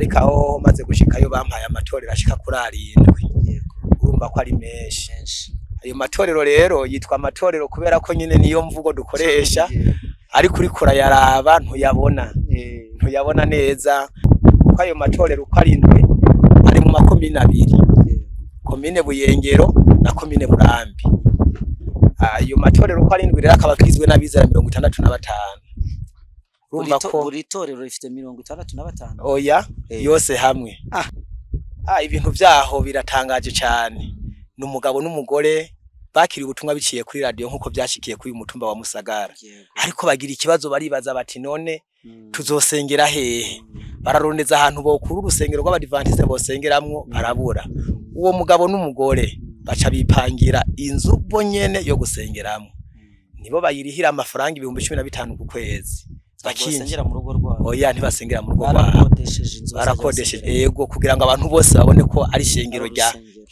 ariko aho maze gushikayo bampaye amatorero ashika kuri 7 urumva ko ari menshi. Ayo matorero rero yitwa amatorero kubera ko nyine niyo mvugo dukoresha, ariko uri kurayaraba ntuyabona neza, kuko ayo matorero uko ari 7 ari mu makomine 2, komine Buyengero na komine Burambi. Ayo matorero uko ari 7 rero akaba agizwe n'abizera 65. Urumva ko buri torero rifite 65? Oya, yose hamwe. Ibintu byaho biratangaje cyane. N'umugabo n'umugore bakiri ubutumwa biciye kuri radio nkuko byashikiye kuri umutumba wa Musagara, ariko bagira ikibazo baribaza bati none tuzosengera hehe? Bararondeza ahantu bokuru urusengero rw'abadivantiste bosengeramwo arabura. Uwo mugabo n'umugore baca bipangira inzu bo nyene yo gusengeramo, nibo bayirihira amafaranga 15,000 ku kwezi. Bakinjira mu rugo rwabo. Oya, ntibasengera mu rugo rwabo, barakodesheje yego, kugira ngo abantu bose babone ko ari shengero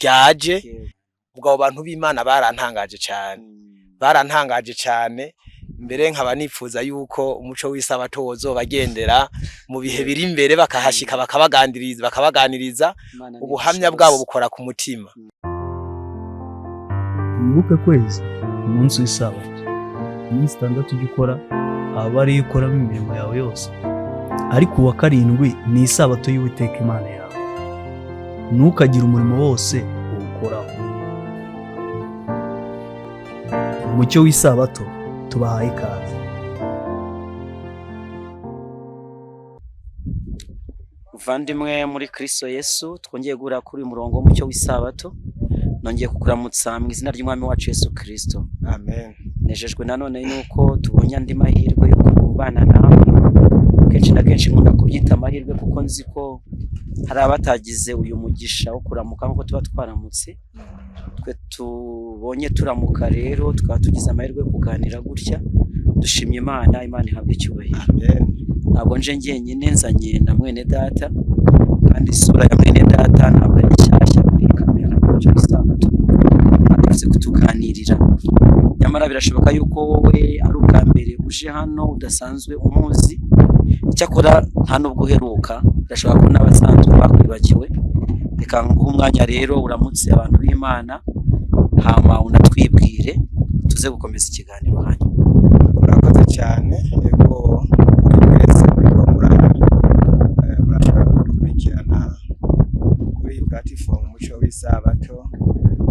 ryaje. Ubwo abantu b'Imana barantangaje cyane, mbere nkaba nifuza yuko umuco w'isabato wozobagendera mu bihe biri imbere, bakahashika bakabaganiriza ubuhamya bwabo bukora ku mutima. Wibuke kwezi umunsi w'isabato, iminsi 6 ujya ukora abari ukoramo imirimo yawe yose, ariko uwa 7 ni isabato y'Uwiteka Imana yawe. Ntukagire umurimo wose uwukoraho. Umucyo w'isabato tubahaye ikaze. Uvandimwe muri Kristo Yesu, twongeye guhura kuri uyu murongo w'umucyo w'isabato. Nongeye kukuramutsa mu izina ry'Umwami wacu Yesu Kristo. Amen. Nejejwe nanone nuko tubonye andi mahirwe yo kubana nawe. Kenshi na kenshi nkunda kubyita amahirwe kuko nzi ko hari abatagize uyu mugisha wo kuramuka nkuko tuba twaramutse. Twe tubonye turamuka rero tukaba tugize amahirwe yo kuganira gutya. Dushimye Imana ihabwe icyubahiro. Amen. Ntabwo nje ngenyine, nzanye na mwene data, kandi isura ya mwene data ntabwo ari nshyashya kuri kamera y'umucyo w'isabato. Akunze kutuganirira. Nyamara birashoboka yuko wowe ari ubwa mbere uje hano udasanzwe umuzi. Icyakora nta nubwo uheruka, birashoboka ko n'abasanzwe bakwibagiwe. Reka nguhe umwanya rero uramutse abantu b'Imana, hama unatwibwire tuze gukomeza ikiganiro hano. Murakoze cyane, yego mwese muriko murashobora gukurikirana kuri platform umucyo w'isabato.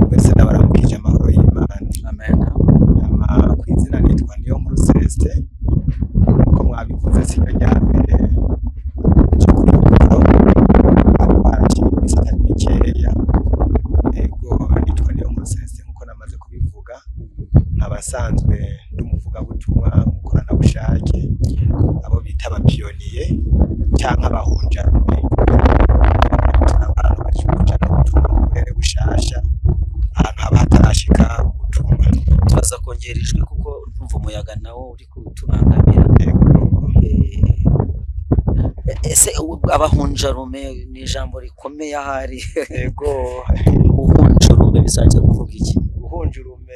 Mwese ndabaramukije amahoro y'Imana. Amen. Ku izina nitwa Niyonkuru Celestin, uko mwabivuze sinyo rya mbere cyo kuri abarachi bisata mikeya. Yego nitwa Niyonkuru Celestin uko namaze kubivuga, abasanzwe ndumuvuga butumwa mukoranabushake, abo bita abapiyoniye cyangwa abahunjarume. Abantu bacukuja ubutumwa mu burere bushasha ahantu haba hatarashika ubutumwa. Tubaza kongera ijwi kuko umva umuyaga nawo uri kutubangamira. Ese abahunjarume ni ijambo rikomeye ahari. Yego, uhunjurume bisaje kuvuga iki? Uhunjurume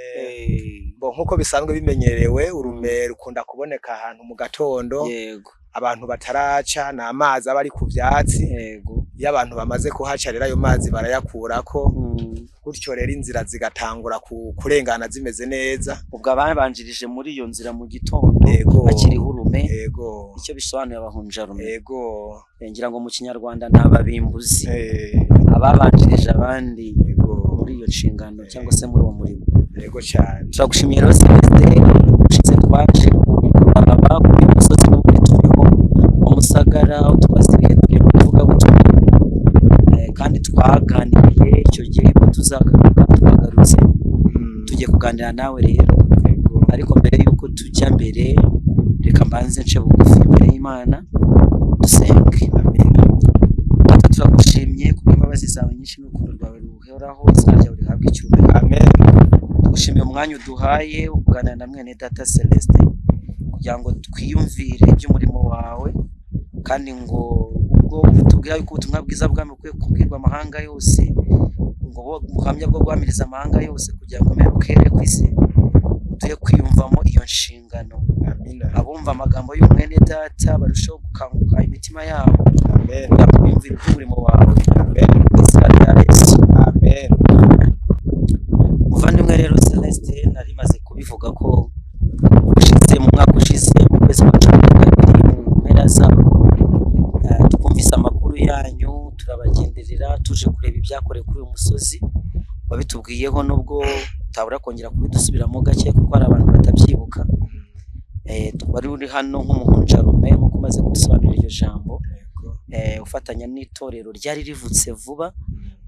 nkuko bisanzwe bimenyerewe, urume rukunda kuboneka ahantu mu gatondo. Yego. Abantu bataraca na amazi abari ku byatsi. Yego. Iyo abantu bamaze kuhaca rero ayo mazi barayakurako. Gutyo rero inzira zigatangura kurengana zimeze neza. Ubwo abanbanjirije muri iyo nzira mu gitondo bakiri hurume. Yego. Icyo bisobanuye abahunjarume. Yego. Ngira ngo mu Kinyarwanda ntababimbuzi. Ababanjirije abandi muri iyo nshingano cyangwa se muri uwo murimo. Yego cyane. Turagushimiye rero Celestin, ushitse twaje kuraba kuri Misozi n'ubundi turiho mu Musagara, tubaze ibihe turi kuvuga butumwa. Kandi twaganiriye icyo gihe ko tuzagaruka, twagarutse tugiye kuganira nawe rero. Ariko mbere yuko tujya mbere, reka mbanze nce bugufi imbere y'Imana dusenge. Data, turagushimye kuko imbabazi zawe nyinshi n'urukundo rwawe ruhoraho, izina ryawe rihabwe icyubahiro. Amen. Tugushimiye umwanya uduhaye wo kuganira na mwene data Celestin kugira ngo twiyumvire iby'umurimo wawe, kandi ngo ubwo tubwira yuko ubutumwa bwiza bwami bukwiye kubwirwa amahanga yose, ngo ubuhamya bwo guhamiriza amahanga yose kugira ngo mperukere ku isi, tuye kwiyumvamo iyo nshingano. Abumva amagambo y'umwene data barushaho gukanguka imitima yabo. Amen. Kugira ngo biyumvire umurimo wawe. Amen. Izina rya Yesu. Amen. Muvandimwe rero Celestin nari maze kubivuga ko ushize mu mwaka ushize mu kwezi kwa 12 mu mpera zako twumvise amakuru yanyu turabagenderera tuje kureba ibyakorewe kuri uyu musozi wabitubwiyeho nubwo utabura kongera kubidusubiramo gake kuko hari abantu batabyibuka. Twari uri hano nk'umuhunjarume nk'uko umaze kudusobanurira iryo jambo, ufatanya n'itorero ryari rivutse vuba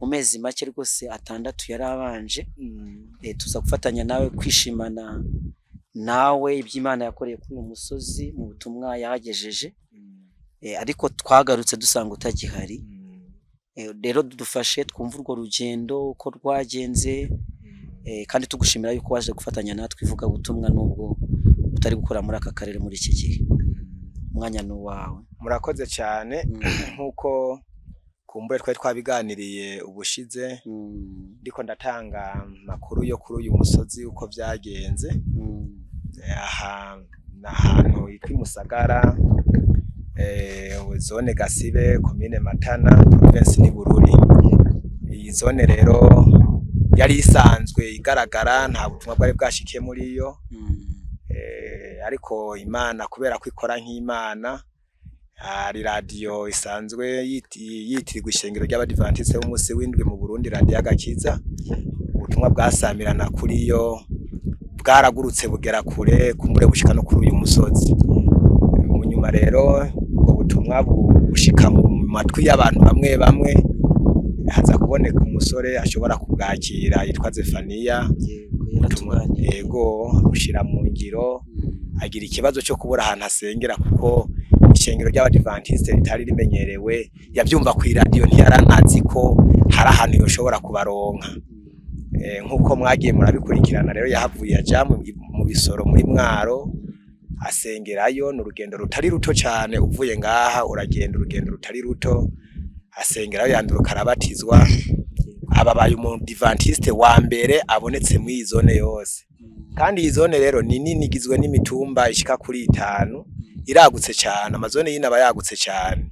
mu mezi make rwose 6 yari abanje. Tuza gufatanya nawe kwishimana nawe iby'Imana yakoreye kuri uyu musozi mu butumwa yahagejeje, ariko twagarutse dusanga utagihari. Rero dufashe twumva urwo rugendo uko rwagenze, kandi tugushimira yuko waje gufatanya natwe ivuga butumwa nubwo utari gukora muri aka karere muri iki gihe. Umwanya ni wawe. Murakoze cyane. Nkuko kumbure twari twabiganiriye ubushize, ndiko ndatanga makuru yo kuri uyu musozi uko byagenze. Aha nahantu yitwa Musagara, zone Gasibe, commune Matana, province ni Bururi. Iyi zone rero yari isanzwe igaragara, nta butumwa bwari bwashikiye muri yo. Ariko Imana kubera ko ikora nk'Imana, hari radio isanzwe yitirirwa ishengero ry'Abadiventiste b'umunsi w'indwi mu Burundi, radio y'Agakiza. Ubutumwa bwasamirana kuri yo bwaragurutse bugera kure, kumbure bushika no kuri uyu musozi. Mu nyuma rero ubwo butumwa bushika mu matwi y'abantu bamwe bamwe, haza kuboneka umusore ashobora kubwakira yitwa Zefania. Yego ushira mu ngiro, agira ikibazo cyo kubura ahantu asengera kuko ishengero ry'Abadiventiste ritari rimenyerewe. Yabyumva ku radio ntiyaranazi ko hari ahantu yoshobora kubaronka. Nkuko mwagiye murabikurikirana rero yahavuye aja mu Bisoro muri Mwaro asengerayo. N'urugendo rutari ruto cyane, uvuye ngaha uragenda urugendo rutari ruto, asengerayo yanduruka arabatizwa. Ababaye umudiventiste wa mbere abonetse mu iyi zone yose, kandi iyi zone rero ni nini, igizwe n'imitumba ishika kuri 5, iragutse cyane. Amazone yine aba yagutse cyane.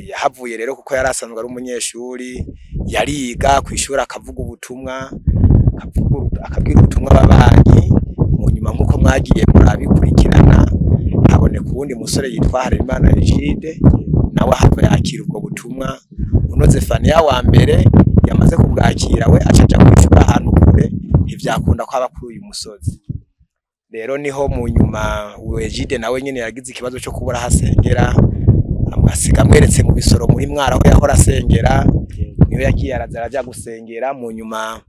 Yahavuye rero kuko yari asanzwe ari umunyeshuri, yariga kwishura akavuga ubutumwa, akabwira ubutumwa ababanyi. Mu nyuma nkuko mwagiye murabikurikirana, haboneka uwundi musore yitwa Habyarimana nawe ahava yakira ubwo butumwa. Uno Zefania wa mbere yamaze kubwakira we acaja kwishura ahantu kure, ntivyakunda ko aba kuri uyu musozi. Rero niho mu nyuma Egide nawe nyene yagize ikibazo cyo kubura hasengera, amasiga mweretse mu Bisoro muri Mwara aho yahora asengera. Niyo yagiye araja gusengera. Mu nyuma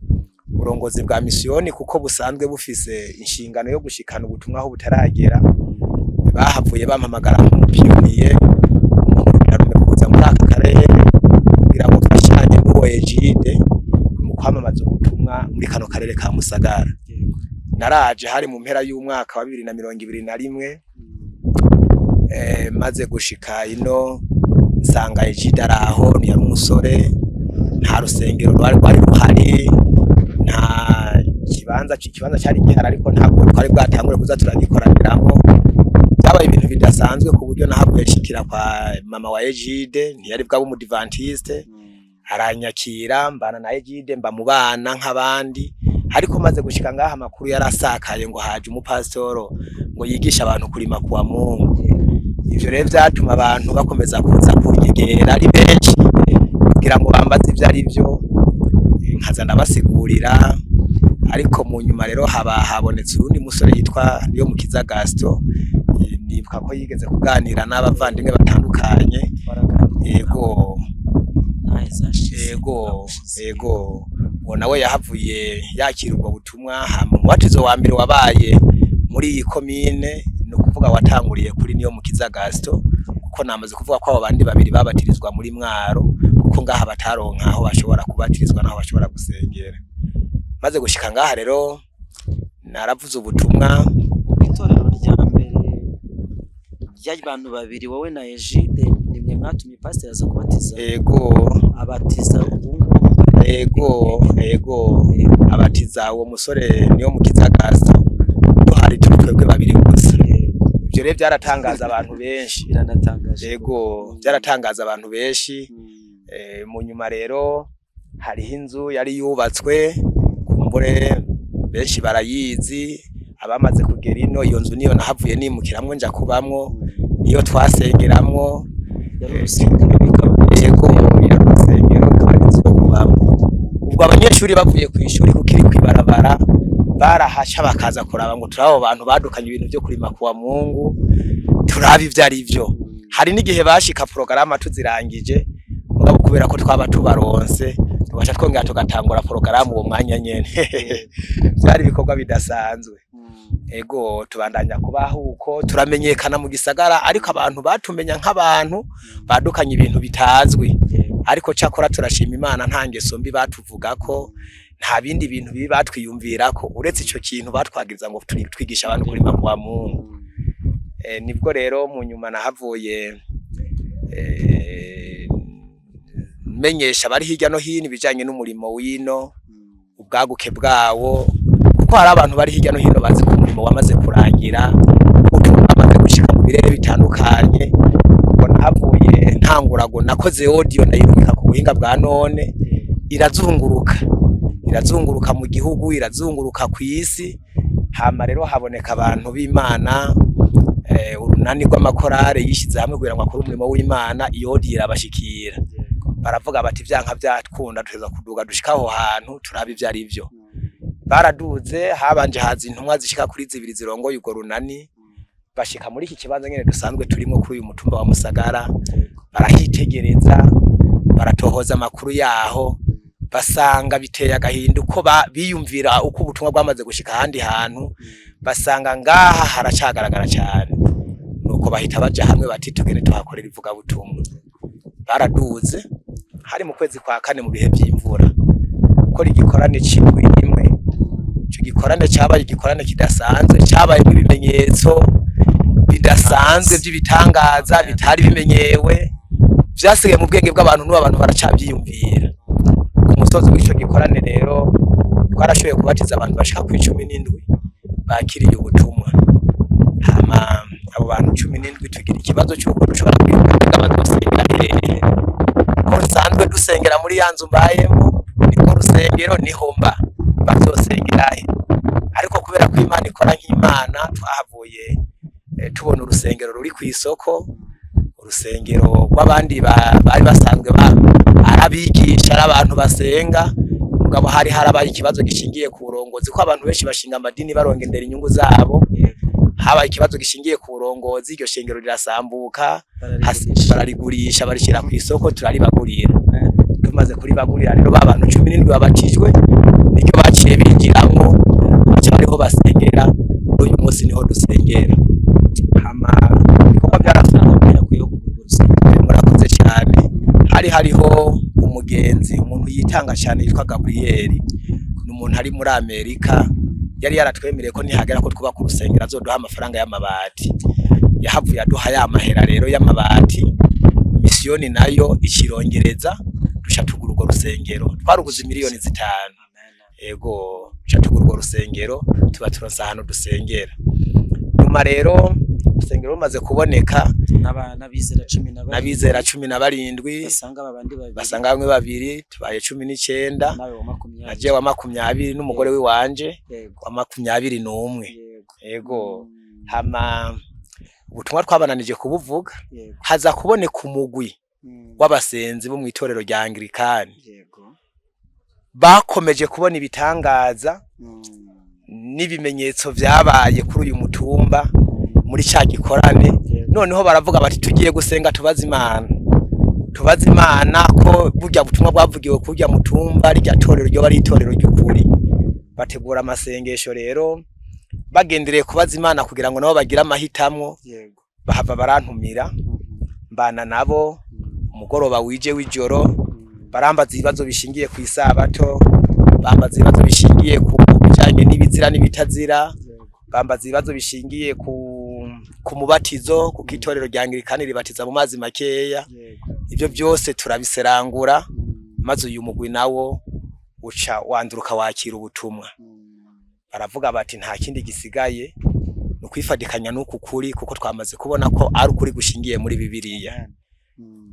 urongozi bwa misiyoni kuko busanzwe bufise inshingano yo gushikana ubutumwa aho butaragera, bahavuye bampamagara nk'umupiyoniye kuza muri aka karere kugira ngo mfashanye n'uwo Egide mu kwamamaza ubutumwa muri kano karere ka Musagara. Naraje hari mu mpera y'umwaka wa 2021, maze gushika ino nsanga Egide araho, ni umusore, nta rusengero rwari ruhari, nta kibanza cyari gihari, ariko ntabwo twari bwatangure kuza turagikoraniramo. Byabaye ibintu bidasanzwe ku buryo nahavuye shikira kwa mama wa Egide, ntiyari bwabo umudiventiste. Aranyakira, mbana na Egide, mba mu bana nk'abandi. Ariko maze gushika ngaha amakuru yarasakaye ngo haje umupasitoro ngo yigisha abantu kurima kwa Mungu. Ivyo rero byatuma abantu bakomeza kuza kunyegera ari benshi kugira ngo bambaze ivyo ari byo, nkaza ndabasigurira. Ariko mu nyuma rero habonetse undi musore yitwa Umucyo Gaston, nibuka ko yigeze kuganira n'abavandimwe batandukanye. Ego uwo nawe yahavuye yakira ubwo butumwa. Umubatizo wa mbere wabaye muri iyi komine, no kuvuga watanguriye kuri Umucyo Gaston, kuko namaze kuvuga ko abo bandi babiri babatirizwa muri Mwaro, kuko ngaha bataronka aho bashobora kubatirizwa naho bashobora gusengera. Maze gushika ngaha rero naravuze ubutumwa. Itorero rya mbere ry'abantu babiri, wowe na Egide, nimwe mwatumye pastor aza kubatiza. Abatiza abatiza uwo musore Umucyo Gaston, duhari twebwe babiri gusa. Ibyo rero byaratangaza abantu benshi biranatangaje yego byaratangaza abantu benshi mu nyuma rero hariho inzu yari yubatswe kumbure benshi barayizi abamaze kugera ino iyo nzu niyo nahavuye nimukiramwe nja kubamwo niyo twasengeramwo yego yarusengero kandi zo kubamwo ubwo abanyeshuri bavuye ku ishuri kukiri kwibarabara barahasha bakaza kuraba ngo turabo bantu badukanye ibintu byo kurima kuwa Mungu turabi vyari byo hari n'igihe bashika programa tuzirangije mugabo kubera ko twaba tubaronse tubasha twongera tugatangura programu uwo mwanya nyene byari bikorwa bidasanzwe ego tubandanya kubaho uko turamenyekana mu gisagara ariko abantu batumenya nk'abantu badukanye ibintu bitazwi ariko cakora turashima Imana nta ngeso mbi batuvuga ko nta bindi bintu bibi batwiyumvira ko uretse ico kintu batwagiriza ngo twigisha abantu kurima kwa Mungu nibwo rero mu nyuma nahavuye menyesha bari hirya no hino bijanye n'umurimo wino ubwaguke bwawo kuko hari abantu bari hirya no hino bazi ko umurimo wamaze kurangira amaze gushika mu birere bitandukanye ngo nahavuye ntangurago nakoze audio nayirungika ku buhinga bwa none irazunguruka mu gihugu irazunguruka ku isi hama rero haboneka abantu b'Imana urunani rw'amakorare yishize hamwe kugira ngo akore umurimo w'Imana iyo audio irabashikira baravuga bati vyanka byakunda tuza kuduga dushikaho hantu turabe ivyari byo baraduze habanje hazi intumwa zishika kuri 2 zirongoye ugo runani bashika muri iki kibanza nyene dusanzwe turimo kuri uyu mutumba wa Musagara barahitegereza baratohoza amakuru yaho basanga biteye agahinda uko biyumvira uko ubutumwa bwamaze gushika handi hantu basanga ngaha haracagaragara cyane nuko bahita baja hamwe bati tugene tuhakorera ivuga butumwa baraduze hari mu kwezi kwa 4 mu bihe by'imvura ko igikorane cy'indwi imwe cyo gikorane cyabaye igikorane kidasanzwe cyabaye ibimenyetso bidasanzwe by'ibitangaza bitari bimenyewe byasigaye mu bwenge bw'abantu n'abantu baracabyiyumvira ku musozi w'icyo gikorane rero twarashoboye kubatiza abantu bashika ku 17 bakiriye ubutumwa hama abo bantu 17 tugira ikibazo cy'uko dushobora kwiga abantu basengera ko nsanzwe dusengera muri yanzu mbayemo niko rusengero niho mba bazosengera ariko kubera ko Imana ikora nk'Imana twahavuye tubona urusengero ruri ku isoko urusengero rw'abandi bari basanzwe arabigisha abantu basenga mugabo hari harabaye ikibazo gishingiye ku burongozi ko abantu benshi bashinga amadini barongendera inyungu zabo habaye ikibazo gishingiye ku burongozi iryo shengero rirasambuka bararigurisha barishira ku isoko turaribagurira tumaze kuribagurira rero babantu 17 babatijwe nicyo baciye binjiramo cyariho basengera uyu munsi niho dusengera hama biko byarafana kuyo kuguruza murakoze cyane hariho umugenzi umuntu yitanga cyane yitwa Gabriel n'umuntu ari muri Amerika yari yaratwemereye ko nihagera ko twubaka urusengero azoduha amafaranga y'amabati yahavuye aduha ya mahera rero y'amabati misiyoni nayo ikirongereza dushatugura urwo rusengero twaruguze miliyoni 5 ego dushatugura urwo rusengero tuba turonsa hano dusengera nyuma rero urusengero rumaze kuboneka n'abizera 17 basanga bamwe babiri tubaye 19 naje wa 20 n'umugore wiwanje wa 21 ego hama ubutumwa twabananije kubuvuga haza kuboneka umugwi w'abasenzi bo mu itorero rya Anglikani bakomeje kubona ibitangaza n'ibimenyetso vyabaye kuri uyu mutumba muri ca gikorane noneho baravuga bati tugiye gusenga tubaza Imana ko burya butumwa bwavugiwe kurya mutumba rya torero ryo bari itorero ry'ukuri bategura amasengesho rero bagendereye kubaza Imana kugira ngo nabo bagira amahitamwo bahava barantumira mbana nabo umugoroba wije w'ijoro barambaza ibibazo bishingiye ku isabato bambaza ibibazo bishingiye ku bijanye n'ibizira n'ibitazira bambaza ibibazo bishingiye ku mubatizo ku kitorero rya Anglikani ribatiza mu mazi makeya ibyo byose turabiserangura maze uyu mugwi nawo uca wanduruka wakira ubutumwa baravuga bati nta kindi gisigaye no kwifadikanya n'uku kuri kuko twamaze kubona ko ari ukuri gushingiye muri Bibiliya.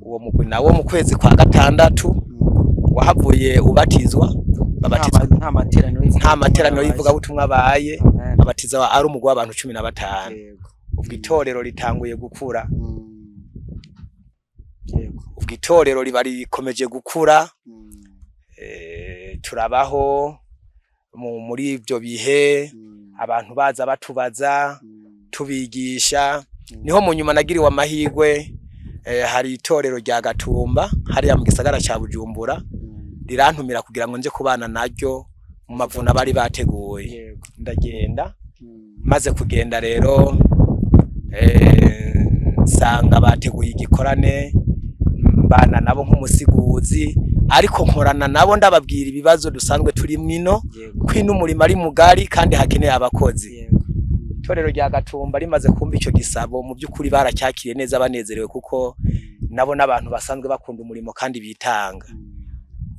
Uwo mugwi nawo mu kwezi kwa gatandatu wahavuye ubatizwa babatizwa nta materaniro yivuga butumwa baye abatiza ari umugwi w'abantu 15. Ubwo itorero ritanguye gukura, ubwo itorero riba rikomeje gukura. Turabaho muri ibyo bihe abantu baza batubaza tubigisha. Niho mu nyuma nagiriwe amahirwe, hari itorero rya Gatumba hariya mu gisagara cya Bujumbura rirantumira kugira ngo nje kubana naryo mu mavuna bari bateguye. Ndagenda, maze kugenda rero sanga bateguye igikorane, mbana nabo nk'umusiguzi, ariko nkorana nabo ndababwira ibibazo dusanzwe turi mwino kwino umurimo ari mugari kandi hakeneye abakozi. Itorero rya Gatumba rimaze kumva icyo gisabo, mu by'ukuri baracyakiriye neza banezerewe kuko nabo n'abantu basanzwe bakunda umurimo kandi bitanga.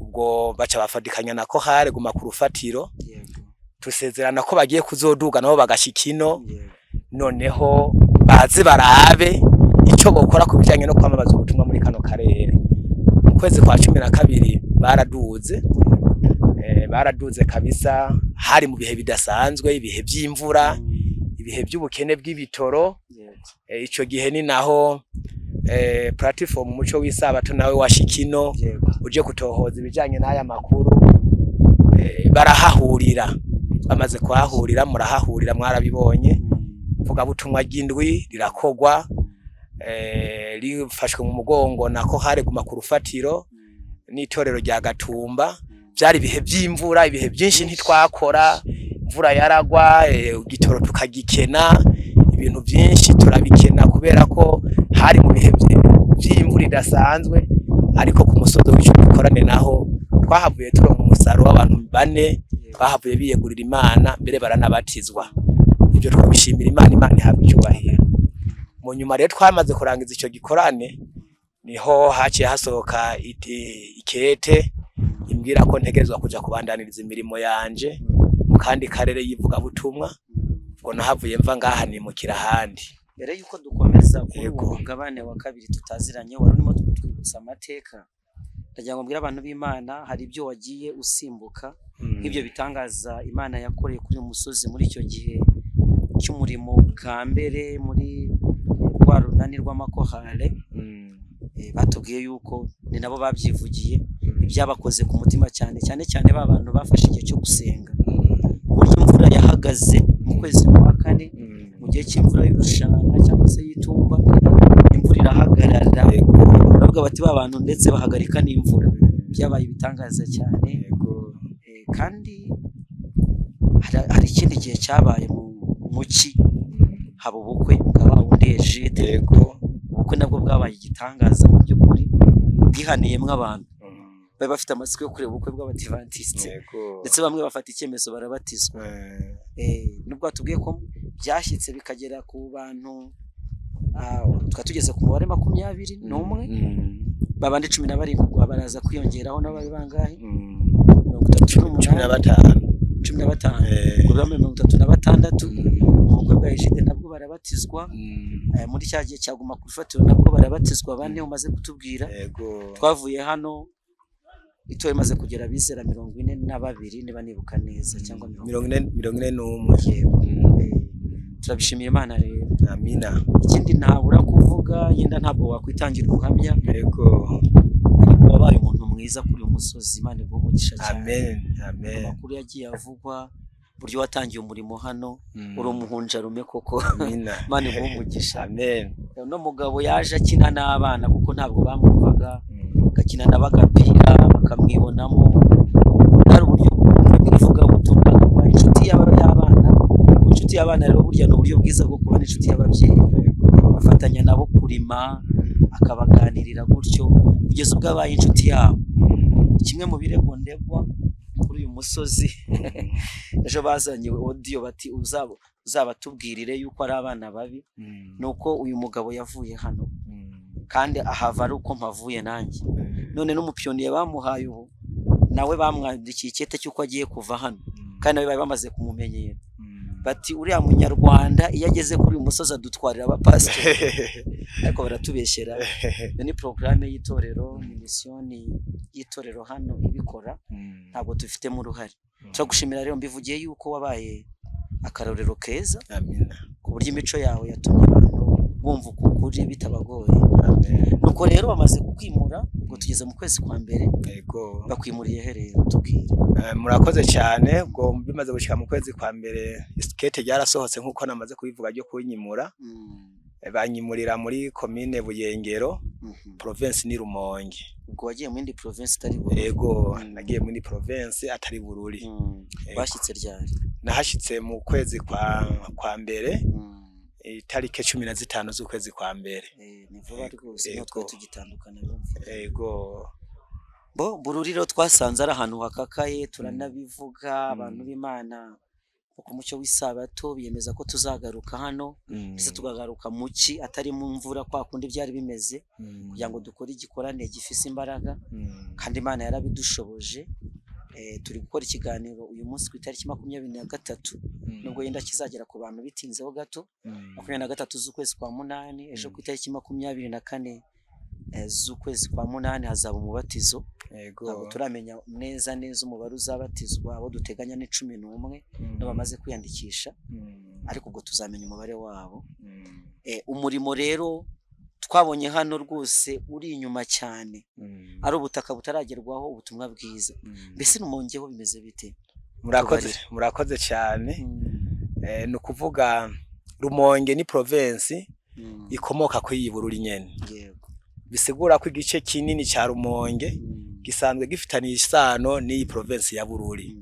Ubwo baca bafadikanya nako hare guma ku rufatiro, tusezerana ko bagiye kuzoduga nabo bagashikino, noneho baze barabe icyo bokora ku bijyanye no kwamamaza ubutumwa muri kano karere. Mu kwezi kwa 12 baraduze, baraduze kabisa. Hari mu bihe bidasanzwe, ibihe by'imvura, ibihe by'ubukene bw'ibitoro. Ico gihe ni naho platform Umucyo w'isabato nawe washikino uje kutohoza ibijanye n'aya makuru. Barahahurira, bamaze kuhahurira, murahahurira mwarabibonye. Vuga butumwa ry'indwi rirakogwa, rifashwe mu mugongo nako hare guma ku rufatiro n'itorero rya Gatumba. Byari ibihe by'imvura, ibihe byinshi ntitwakora, imvura yaragwa, igitoro tukagikena, ibintu byinshi turabikena kubera ko hari mu bihe by'imvura idasanzwe. Ariko ku musozo w'icyo gikorane naho twahavuye turonka umusaruro w'abantu 4 bahavuye biyegurira Imana, mbere baranabatizwa. Ibyo twabishimira Imana, Imana ihabwa icyubahiro. Mu nyuma rero twamaze kurangiza icyo gikorane, niho haciye hasohoka ikete imbwira ko ntegerezwa kuja kubandaniriza imirimo yanje mu kandi karere yivuga butumwa. Ubwo nahavuye mva ngaha nimukira handi. Mbere yuko dukomeza kuri umugabane wa kabiri tutaziranye, wari urimo twibutsa amateka, ndagira ngo mbwira abantu b'Imana hari ibyo wagiye usimbuka nk'ibyo bitangaza Imana yakoreye kuri umusozi muri icyo gihe cy'umurimo bwa mbere muri rwa runani rw'amakohare. Batubwiye yuko ni nabo babyivugiye ibyabakoze ku mutima cyane cyane ba bantu bafashe igihe cyo gusenga. Uburyo imvura yahagaze mu kwezi kwa 4 mu gihe cy'imvura y'urushana cyangwa se y'itumba, imvura irahagarara, baravuga bati ba bantu ndetse bahagarika n'imvura. Byabaye ibitangaza cyane. Kandi hari ikindi gihe cyabaye mu ki haba ubukwe bw'abawundeje. Ubukwe nabwo bwabaye igitangaza mu by'ukuri, bwihaniyemwe abantu bari bafite amatsiko yo kureba ubukwe bw'Abadiventiste, ndetse bamwe bafata icyemezo barabatizwa. Nubwo batubwiye ko byashyitse bikagera ku bantu, twatugeze ku mubare 21, babandi 17 baraza kwiyongeraho n'abari bangahe 15 kuri 36. Ubukwe bwa Ejide nabwo barabatizwa, muri cya gihe cyaguma ku rufatiro nabwo barabatizwa 4 umaze kutubwira. Twavuye hano itorero imaze kugera bizera 42 niba nibuka neza, cyangwa 41. Turabishimiye Imana rero. Amina. Ikindi ntabura kuvuga, yenda ntabwo wakwitangira ubuhamya, ariko wabaye umuntu mwiza kuri umusozi. Imana igumugisha cyane. Amen. Amakuru yagiye avugwa, buryo watangiye umurimo hano, uri umuhunjarume koko. Amina. Imana igumugisha. Amen. No mugabo yaje akina n'abana kuko ntabwo bamwumvaga, gakina n'abagapira bakamwibonamo. Hari uburyo bw'uvuga butumwa kwa inshuti y'abana. Inshuti y'abana rero burya no uburyo bwiza bwo kuba inshuti y'ababyeyi, bafatanya nabo kurima, akabaganirira gutyo kugeza ubwo abaye inshuti yabo. Kimwe mu birego ndegwa kuri uyu musozi, ejo bazanye audio bati uzabatubwirire yuko ari abana babi, nuko uyu mugabo yavuye hano kandi ahava ari uko mpavuye nanjye. None n'umupiyoniye bamuhaye ubu nawe bamwandikiye icyete cyuko agiye kuva hano, kandi nawe bamaze kumumenyera. bati uriya munyarwanda iyo ageze kuri uyu musozi adutwarira abapasitori ariko baratubeshyera. Iyo ni porogaramu y'itorero, ni misiyoni y'itorero hano ibikora, ntabwo tubifitemo uruhare. Turagushimira rero, mbivugiye yuko wabaye akarorero keza, ku buryo imico yawe yatumye abantu bumva ukuri bitabagoye. Nuko rero bamaze kukwimura ngo tugeze mu kwezi kwa mbere. Yego. Bakwimuriye he rero tubwire? Murakoze cyane, ubwo bimaze gushika mu kwezi kwa mbere isikete ryarasohotse nkuko namaze kubivuga ryo kunyimura. Banyimurira muri commune Buyengero, province ni Rumonge. Ubwo wagiye mu yindi province atari Bururi? Yego, nagiye muri province atari Bururi. Bashitse ryari? Nahashitse mu kwezi kwa mbere, itariki 15 z'ukwezi kwa mbere. Ni vuba rwose, no twa tugitandukana. Yego. Bo Bururi rero twasanze ari ahantu hakakaye, turanabivuga abantu b'Imana ku mucyo w'isabato biyemeza ko tuzagaruka hano, ndetse tugagaruka muki atari mu mvura kwa kundi byari bimeze, kugira ngo dukore igikorane gifise imbaraga, kandi Imana yarabidushoboje. Turi gukora ikiganiro uyu munsi ku itariki 23, nubwo yenda kizagera ku bantu bitinzeho gato, 23 z'ukwezi kwa munani. Ejo ku itariki 24 z'ukwezi kwa munani hazaba umubatizo. Ntabwo turamenya neza umubare uzabatizwa, abo duteganya ni 11 no bamaze kwiyandikisha, ariko ubwo tuzamenya umubare wabo. Umurimo rero twabonye hano rwose uri inyuma cyane, ari ubutaka butaragerwaho ubutumwa bwiza. Mbese Rumongeho bimeze bite? Murakoze cyane. No kuvuga Rumonge ni province ikomoka ku Bururi nyene. Bisigura ko igice kinini cya Rumonge gisanzwe gifitaniye isano n'iyi province ya Bururi.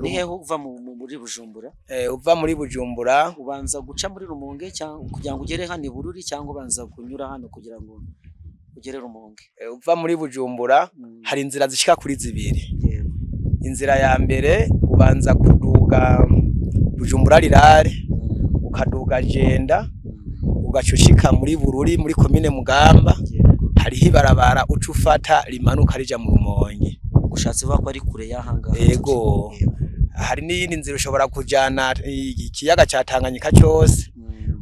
Ni hehe uva muri Bujumbura? Uva muri Bujumbura ubanza guca muri Rumonge cyangwa kugira ngo ugere hano i Bururi, cyangwa ubanza kunyura hano kugira ngo ugere Rumonge? Uva muri Bujumbura hari inzira zishika kuri zibiri. Inzira ya mbere ubanza kuduga Bujumbura rirare, ukaduga Jenda, ugacushika muri Bururi muri commune Mugamba. Hari hibarabara ucufata rimanuka rija mu Rumonge. Ushatse vuga ko ari kure y'ahanga? Yego. Hari n'iyindi nzira ushobora kujana ikiyaga cya Tanganyika cyose,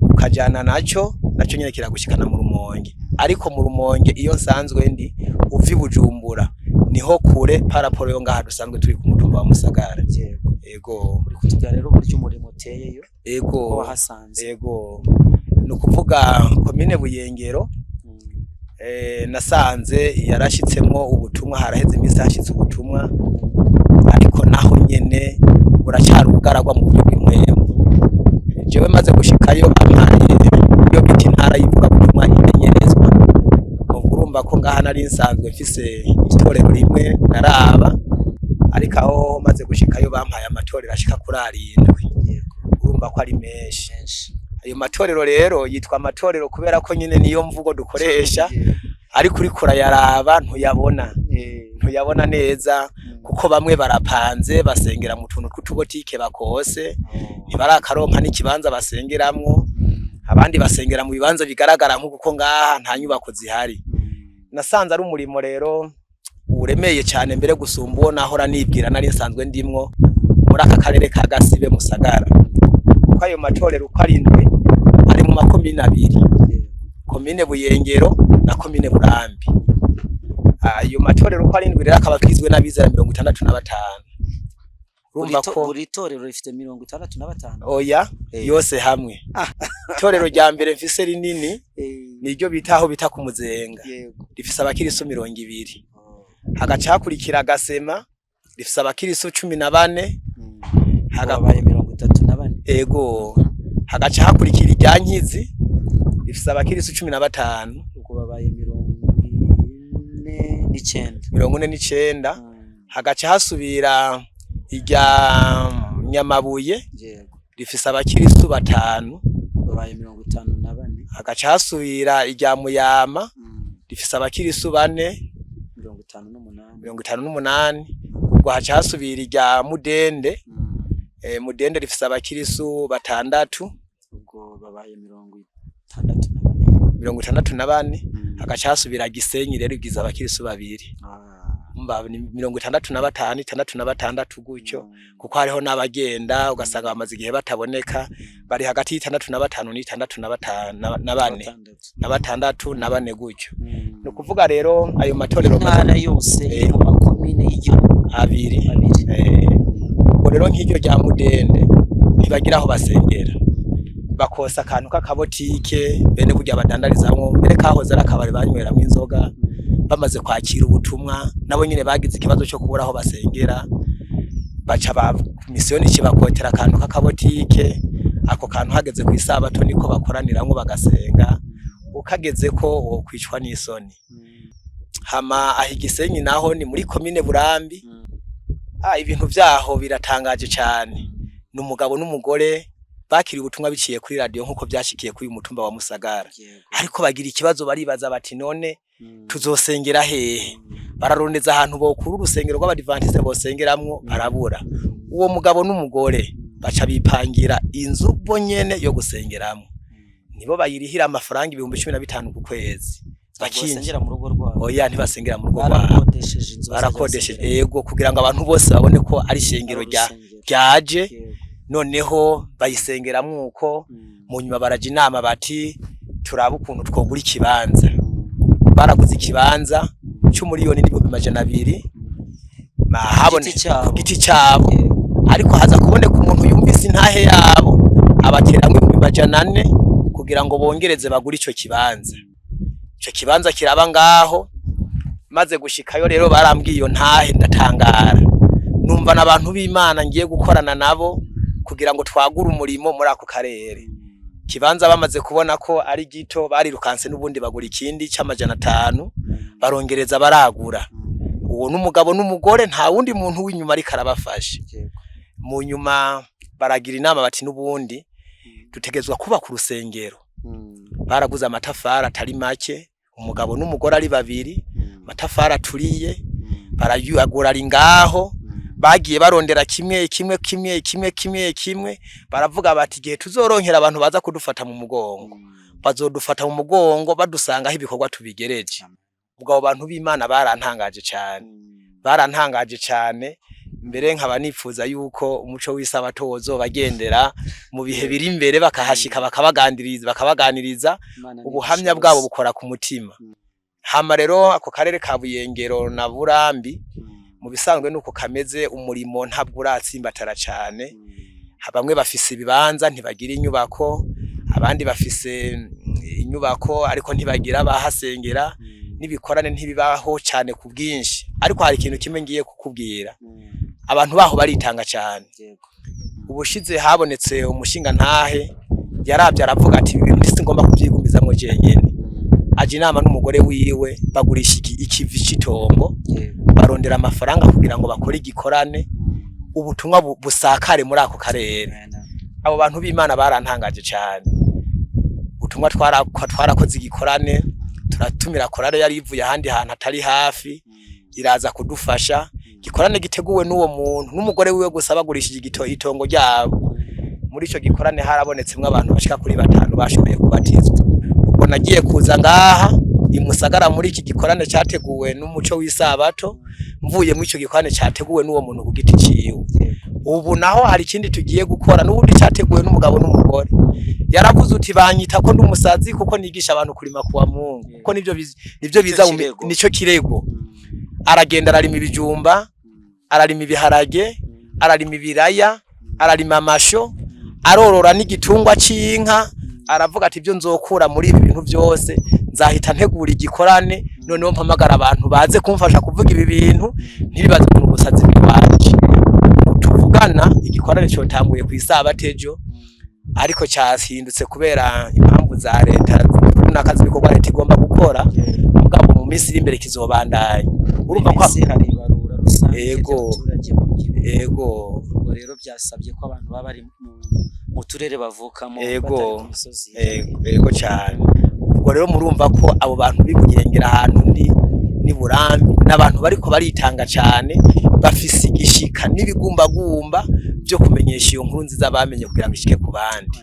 ukajana nacyo nyine kiragushikana mu Rumonge. Ariko mu Rumonge iyo nsanzwe ndi uvi Bujumbura niho kure paraporo yo ngaha dusanzwe turi ku mutumba wa Musagara. Yego. Uri kutubwira rero uburyo umurimo uteyeyo? Yego. Wahasanze? Yego. No kuvuga commune Buyengero, nasanze yarashitsemo ubutumwa, haraheze imisi hashitse ubutumwa, ariko naho nyene buracyari ubugaragwa mu buryo bw'imwemo. Jewe maze gushikayo amaye iyo biti ntara yivuga ubutumwa imenyerezwa. Urumva ko ngaha nari nsanzwe mfise itorero rimwe naraba, ariko aho maze gushikayo bampaye amatorero ashika kuri 7. Urumva ko ari menshi. Ayo matorero rero yitwa amatorero kubera ko nyine niyo mvugo dukoresha, ariko uri kurayaraba ntuyabona neza, kuko bamwe barapanze basengera mu tuntu tw'utubotike bakose, ntibarakaronka n'ikibanza basengeramwo, abandi basengera mu bibanza bigaragara nk'uko ngaha nta nyubako zihari. Nasanze ari umurimo rero uremeye cyane, mbere gusumba uwo nahora nibwira nari nsanzwe ndimwo muri aka karere ka Gasibe Musagara. Kuko ayo matorero uko ari 7 ari mu makomine 2, commune Buyengero na commune Burambi. Ayo matorero uko ari 7 rero akaba kwizwe n'abizera 65. Urumva ko buri torero rifite 65? Oya, yose hamwe. Itorero rya mbere mfise rinini niryo bitaho bita ku Muzenga, rifise abakirisu 200. Hagaca hakurikira Gasema rifise abakirisu 14. Hagabaye 34. Yego. Hagaca hakurikira iryankizi rifise abakirisu 15. Ubwo babaye 49. Hagaca hasubira irya Nyamabuye rifise abakirisu 5. Babaye 54. Hagaca hasubira irya Muyama rifise abakirisu 4. 58. Ubwo haca hasubira irya Mudende, Mudende rifise abakirisu 6. Ubwo babaye 64. Hagaca hasubira Gisenyi rero igize abakirisu 2. mba 65 66 gutyo kuko hariho n'abagenda ugasanga bamaze igihe bataboneka bari hagati y'65 n'64 gutyo no kuvuga rero ayo matorero ntara yose mu makomine y'igihugu abiri rero nk'iryo rya Mudende ntibagira aho basengera bakosa akantu k'akabotike bene kujya badandarizamwo mbere kahoze ari akabari banyweramo inzoga bamaze kwakira ubutumwa nabo nyine bagize ikibazo cyo kubura aho basengera baca ba misiyoni kibakotera akantu k'akabotike ako kantu hageze ku isabato niko bakoraniramwo bagasenga ukageze ko wo kwicwa n'isoni hama ahigisenyi naho ni muri komine Burambi ibintu vyaho biratangaje cyane n'umugabo n'umugore bakiri ubutumwa biciye kuri radio nkuko byashikiye kuri mutumba wa Musagara ariko bagira ikibazo baribaza bati none tuzosengera hehe bararondeza ahantu bokuru urusengero rw'abadivantiste bosengeramwo arabura uwo mugabo n'umugore baca bipangira inzu bo nyene yo gusengeramo nibo bayirihira amafaranga 15,000 ku kwezi bakinjira mu rugo rwabo oya ntibasengera mu rugo rwabo barakodesheje yego kugira ngo abantu bose babone ko ari shengero ryaje noneho bayisengeramwo uko mu nyuma baraje inama bati turaba ukuntu twogura ikibanza baraguze ikibanza cy'umuriyoni n'200,000 mahabone ku giti cyabo ariko haza kuboneka umuntu yumvise intahe yabo abateramwe 400 kugira ngo bongereze bagura ico kibanza. Ico kibanza kiraba ngaho maze gushikayo rero barambwiye iyo ntahe ndatangara numva n'abantu b'Imana ngiye gukorana nabo kugira ngo twagure umurimo muri ako karere. Kibanza bamaze kubona ko ari gito barirukanse n'ubundi bagura ikindi c'500 barongereza baragura. Uwo n'umugabo n'umugore nta wundi muntu w'inyuma ari karabafashe. Mu nyuma baragira inama bati n'ubundi dutegezwa kuba ku rusengero. Baraguza amatafari atari make, umugabo n'umugore ari babiri, amatafari aturiye, barayagura ari ngaho. Bagiye barondera kimwe baravuga bati igihe tuzoronkera abantu baza kudufata mu mugongo bazodufata mu mugongo badusanga aho ibikorwa tubigereje. Ubwo abo bantu b'Imana barantangaje cyane mbere nkaba nifuza yuko umuco w'isabato wozobagendera mu bihe biri imbere bakahashika bakabaganiriza ubuhamya bwabo bukora ku mutima. Hama rero ako karere ka Buyengero na Burambi mu bisanzwe nuko kameze umurimo ntabwo uratsimbatara cyane. Bamwe bafise ibibanza ntibagira inyubako, abandi bafise inyubako ariko ntibagira bahasengera, nibikorane ntibibaho cyane ku bwinshi. Ariko hari ikintu kimwe ngiye kukubwira, abantu baho baritanga cyane. Ubushize habonetse umushinga ntahe yaravye aravuga ati ibintu singomba kuvyigumizamwe jenyene. Aje inama n'umugore wiwe bagurisha ikivi citongo, barondera amafaranga kugira ngo bakore igikorane ubutumwa busakare muri ako karere. Abo bantu b'Imana barantangaje cyane. Ubutumwa twarakoze igikorane, turatumira korale yari ivuye ahandi hantu atari hafi iraza kudufasha. Gikorane giteguwe n'uwo muntu n'umugore wiwe gusa bagurishije itongo ryabo. Muri ico gikorane harabonetsemwe abantu bashika kuri 5 bashoboye kubatizwa. Ubwo nagiye kuza ngaha imusagara muri iki gikorane cyateguwe n'umuco w'isabato, mvuye mu ico gikorane cyateguwe n'uwo muntu ku giti ciwe. Ubu naho hari ikindi tugiye gukora n'ubundi cyateguwe n'umugabo n'umugore. Yaravuze uti banyita ko ndumusazi kuko nigisha abantu kurima kuwa Mungu. Kuko nivyo biza nico kirego. Aragenda ararima ibijumba, ararima ibiharage, ararima ibiraya, ararima amasho, arorora n'igitungwa c'inka. Aravuga ati ibyo nzokura muri ibi bintu byose nzahita ntegura igikorane, noneho mpamagara abantu baze kumfasha kuvuga ibi bintu ntibibaze ku busazi bwanje. Tuvugana igikorane cyo tanguye ku isabato ejo, ariko cyahindutse kubera impamvu za leta n'akazi bikorwa leta igomba gukora. Mugabo mu minsi iri imbere kizobandanya. Urumva ko hari barura rusange ego rero byasabye ko abantu baba bari mu turere bavukamo batari Misozi. Ego cyane. Ubwo rero murumva ko abo bantu bibugengera ahantu ni Burambi n'abantu bariko baritanga cyane, bafise igishika n'ibigumbagumba byo kumenyesha iyo nkuru nziza bamenye kugira ngo ishike ku bandi.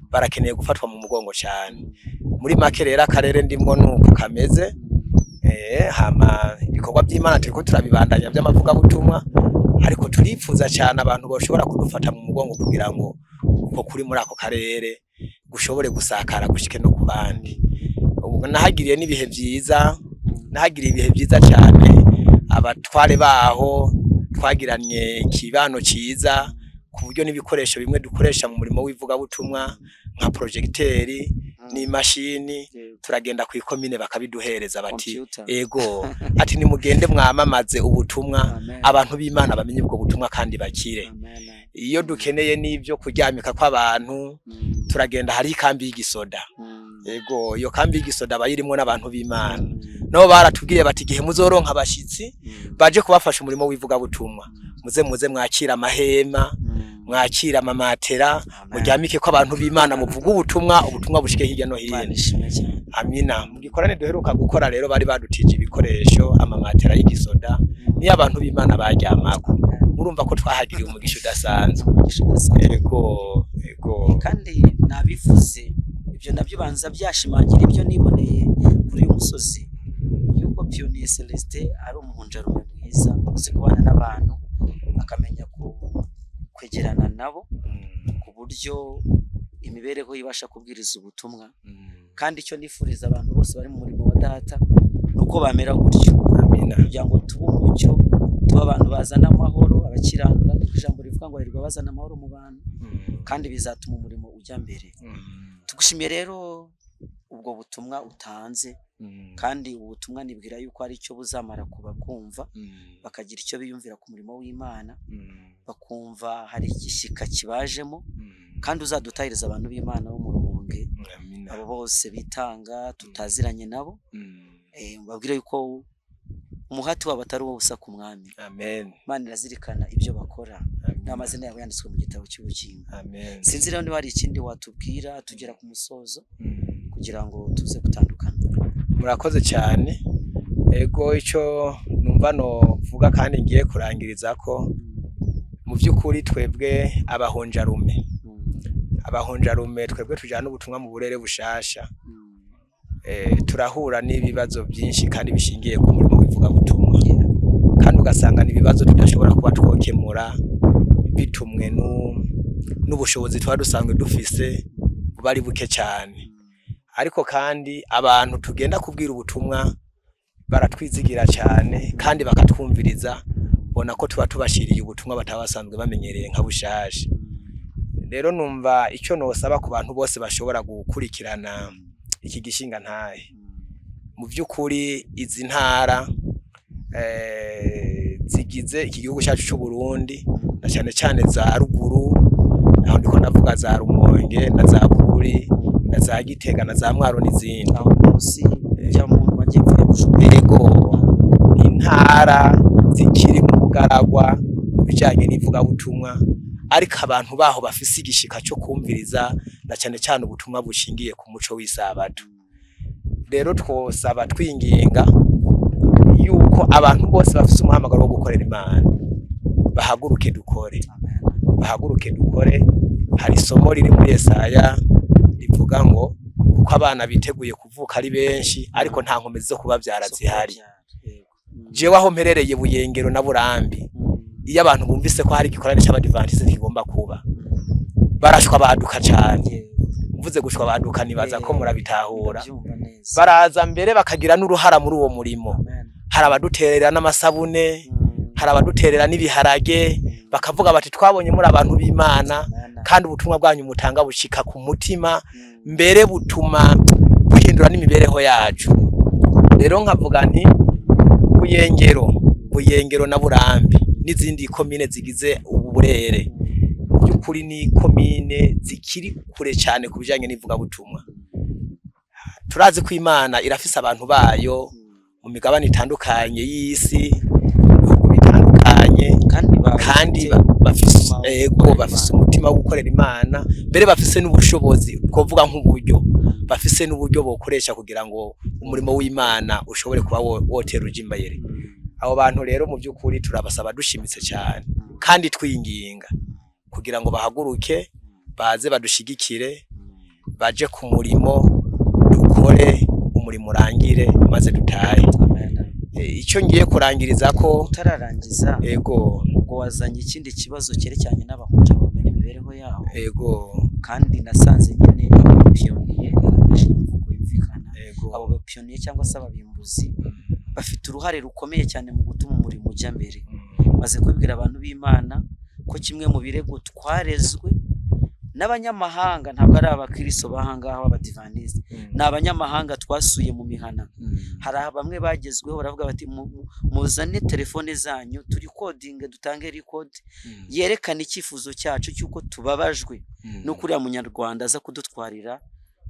Barakeneye gufatwa mu mugongo cyane. Muri make rero akarere ndimwo nuko kameze. hama ibikorwa by'Imana turiko turabibandanya by'amavuga butumwa, ariko turipfuza cyane abantu bashobora kudufata mu mugongo kugira ngo uko kuri muri ako karere gushobore gusakara gushike no ku bandi. Nahagiriye n'ibihe byiza, nahagiriye ibihe byiza cyane, abatware baho twagiranye ikibano ciza ku buryo n'ibikoresho bimwe dukoresha mu murimo w'ivuga butumwa nka projecteri n'imashini turagenda ku ikomine bakabiduhereza bati ego ati nimugende mwamamaze ubutumwa abantu b'Imana bamenye ubwo butumwa kandi bakire. Iyo dukeneye n'ibyo kuryamika kw'abantu turagenda hari ikambi y'igisoda, ego iyo kambi y'igisoda bayirimo n'abantu b'Imana, no baratubwiye bati gihe muzoronka abashitsi baje kubafasha umurimo w'ivuga butumwa muze mwakira amahema, mwakira amamatera, muryamike ko abantu b'Imana muvuga ubutumwa bushike hirya no hino. Amina. Mu gikorane duheruka gukora rero bari badutije ibikoresho amamatera y'igisoda niyo abantu b'Imana baryamako, murumva ko twahagiriye umugisha udasanzwe. Ego kandi nabivuze ibyo nabyo banza byashimangira ibyo niboneye kuri uyu musozi yuko Pionnier Celestin ari umuhunjarume mwiza uzi kubana n'abantu akamenya kwegerana nabo ku buryo imibereho ibasha kubwiriza ubutumwa. Kandi icyo nifuriza abantu bose bari mu murimo wa data nuko bamera gutyo. Amina. Kugira ngo tube umucyo, tuba abantu bazana amahoro, abakiranura, ni ijambo rivuga ngo arirwa bazana amahoro mu bantu kandi bizatuma umurimo ujya mbere. Tugushimiye rero ubwo butumwa utanze, kandi ubutumwa nibwira yuko ari cyo buzamara kubakumva bakagira icyo biyumvira ku murimo w'Imana, bakumva hari igishyika kibajemo, kandi uzadutahiriza abantu b'Imana bo mu Rumonge abo bose bitanga tutaziranye nabo, babwira yuko umuhati wabo atari uwo busa ku mwami. Amen. Imana irazirikana ibyo bakora, n'amazina yabo yanditswe mu gitabo cy'ubugingo. Amen. Sinzi rero niba hari ikindi watubwira tugera ku musozo kugira ngo tuze gutandukana. Murakoze cyane. Ego icyo numva no vuga kandi ngiye kurangiriza ko mu by'ukuri twebwe abahonjarume twebwe tujana ubutumwa mu burere bushasha, turahura n'ibibazo byinshi kandi bishingiye ku murimo w'ivuga butumwa, kandi ugasanga n'ibibazo tudashobora kuba twokemura bitumwe n'ubushobozi twa dusanzwe dufise bari buke cyane. Ariko kandi abantu tugenda kubwira ubutumwa baratwizigira cyane kandi bakatwumviriza, bona ko tuba tubashiriye ubutumwa batabasanzwe bamenyereye nka bushaje. Rero numva icyo nosaba ku bantu bose bashobora gukurikirana iki gishinga ntahe, mu by'ukuri izi ntara zigize iki gihugu cyacu cy'u Burundi, na cyane cyane za ruguru, aho ndiko ndavuga za Rumonge na za Bururi na za Gitega na za Mwaro n'izindi, aho munsi cya mu majyepfo ego intara zikiri mu bugaragwa mu bijanye n'ivuga butumwa, ariko abantu baho bafise igishika cyo kumviriza na cyane cyane ubutumwa bushingiye ku muco w'isabato. Rero twosaba twinginga yuko abantu bose bafise umuhamagaro wo gukorera Imana bahaguruke dukore. Hari isomo riri muri Yesaya rivuga ngo kuko abana biteguye kuvuka ari benshi ariko nta nkomezi zo kubabyara zihari. Jewe aho mperereye Buyengero na Burambi, iyo abantu bumvise ko hari igikorane cy'abadivantiste kigomba kuba barashwa baduka cyane. Mvuze gushwa baduka nibaza ko murabitahura, baraza mbere bakagira n'uruhara muri uwo murimo. Hari abaduterera n'amasabune, hari abaduterera n'ibiharage, bakavuga bati twabonye muri abantu b'Imana kandi ubutumwa bwanyu mutanga bushika ku mutima, mbere butuma buhindura n'imibereho yacu. Rero nkavuga nti Buyengero na Burambi n'izindi komine zigize ubu burere, by'ukuri ni komine zikiri kure cyane ku bijanye n'ivuga butumwa. Turazi ko Imana irafise abantu bayo mu migabane itandukanye y'isi, bihugu bitandukanye, kandi bafise umutima wo gukorera Imana, mbere bafise n'ubushobozi kuvuga nk'uburyo, bafise n'uburyo bokoresha kugira ngo umurimo w'Imana ushobore kuba wotera ujimbayere. Abo bantu rero mu by'ukuri turabasaba dushimitse cyane kandi twinginga kugira ngo bahaguruke baze badushigikire, baje ku murimo, dukore umurimo urangire maze dutahe. Icyo ngiye kurangiriza ko utararangiza ego ubwo wazanye ikindi kibazo cyerekeranye n'abahunja bamenye imibereho yabo ego kandi nasanze nyine abapiyoniye imvugo yumvikana abo bapiyoniye cyangwa se ababimbuzi bafite uruhare rukomeye cyane mu gutuma umurimo ujya mbere. Maze kubwira abantu b'Imana ko kimwe mu birego twarezwe n'abanyamahanga, ntabwo ari abakristo bahangaho abadivaniste, n'abanyamahanga twasuye mu mihana. Hari bamwe bagezweho baravuga bati muzane telefone zanyu turi coding dutange record yerekana icyifuzo cyacu cyuko tubabajwe no kuri Munyarwanda aza kudutwarira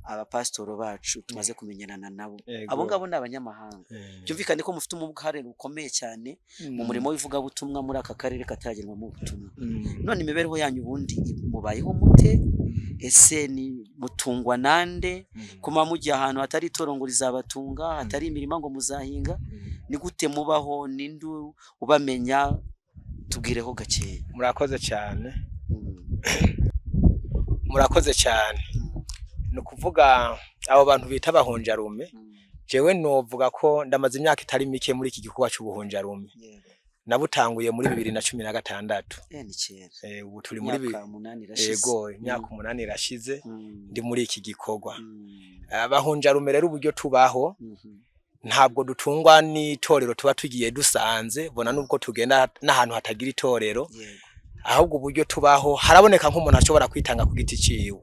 abapasitoro bacu tumaze kumenyerana nabo. Abo ngabo ni abanyamahanga. Byumvikane ko mufite umugare ukomeye cyane mu murimo w'ivugabutumwa muri aka karere katagerwa mu butumwa. None imibereho yanyu ubundi mubayeho mute? Ese ni mutungwa nande? Kuma mujya ahantu hatari itorongo rizabatunga, hatari imirima ngo muzahinga, ni gute mubaho? Nindu ubamenya? Tubwireho gake. Murakoze cyane. Murakoze cyane. No kuvuga abo bantu bita abahunjarume, jewe novuga ko ndamaze imyaka itari mike muri iki gikorwa cy'ubuhunjarume. Nabutanguye muri 2016. Ni kera. Ubu turi muri yego imyaka 8 irashize ndi muri iki gikorwa. Abahunjarume rero uburyo tubaho ntabwo dutungwa n'itorero tuba tugiye dusanze, bona nubwo tugenda n'ahantu hatagira itorero, ahubwo uburyo tubaho haraboneka nk'umuntu ashobora kwitanga ku giti ciwe.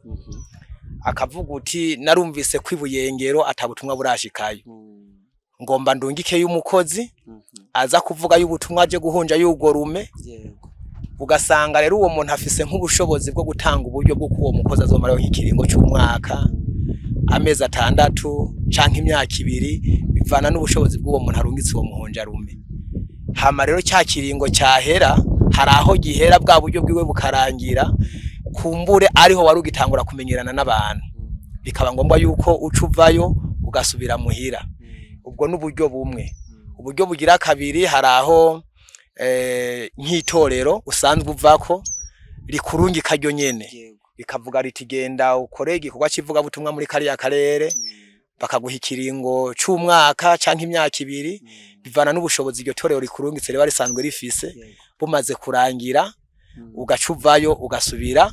Akavuga uti narumvise kwibuyengero atabutumwa burashikayo, ngomba ndungike y'umukozi aza kuvuga y'ubutumwa aje guhunja y'ugo rume. Ugasanga rero uwo muntu afise nk'ubushobozi bwo gutanga uburyo bwo kuwo mukozi azomaraho nk'ikiringo cy'umwaka, amezi 6 canke imyaka 2, bivana n'ubushobozi bw'uwo muntu arungitse uwo muhunja rume. Hama rero cya kiringo cyahera, hari aho gihera bwa buryo bwiwe bukarangira, kumbure ariho wari ugitangura kumenyerana n'abantu, bikaba ngombwa yuko ucuvayo ugasubira muhira. Ubwo n'uburyo bumwe. Uburyo bugira kabiri, hari aho nk'itorero usanzwe uvako rikurungi karyo nyene, bikavuga riti genda ukore igikorwa kivuga butumwa muri kariya karere, bakaguha ikiringo cy'umwaka canke imyaka 2, bivana n'ubushobozi iryo torero rikurungitse riba risanzwe rifise. Bumaze kurangira ugacuvayo ugasubira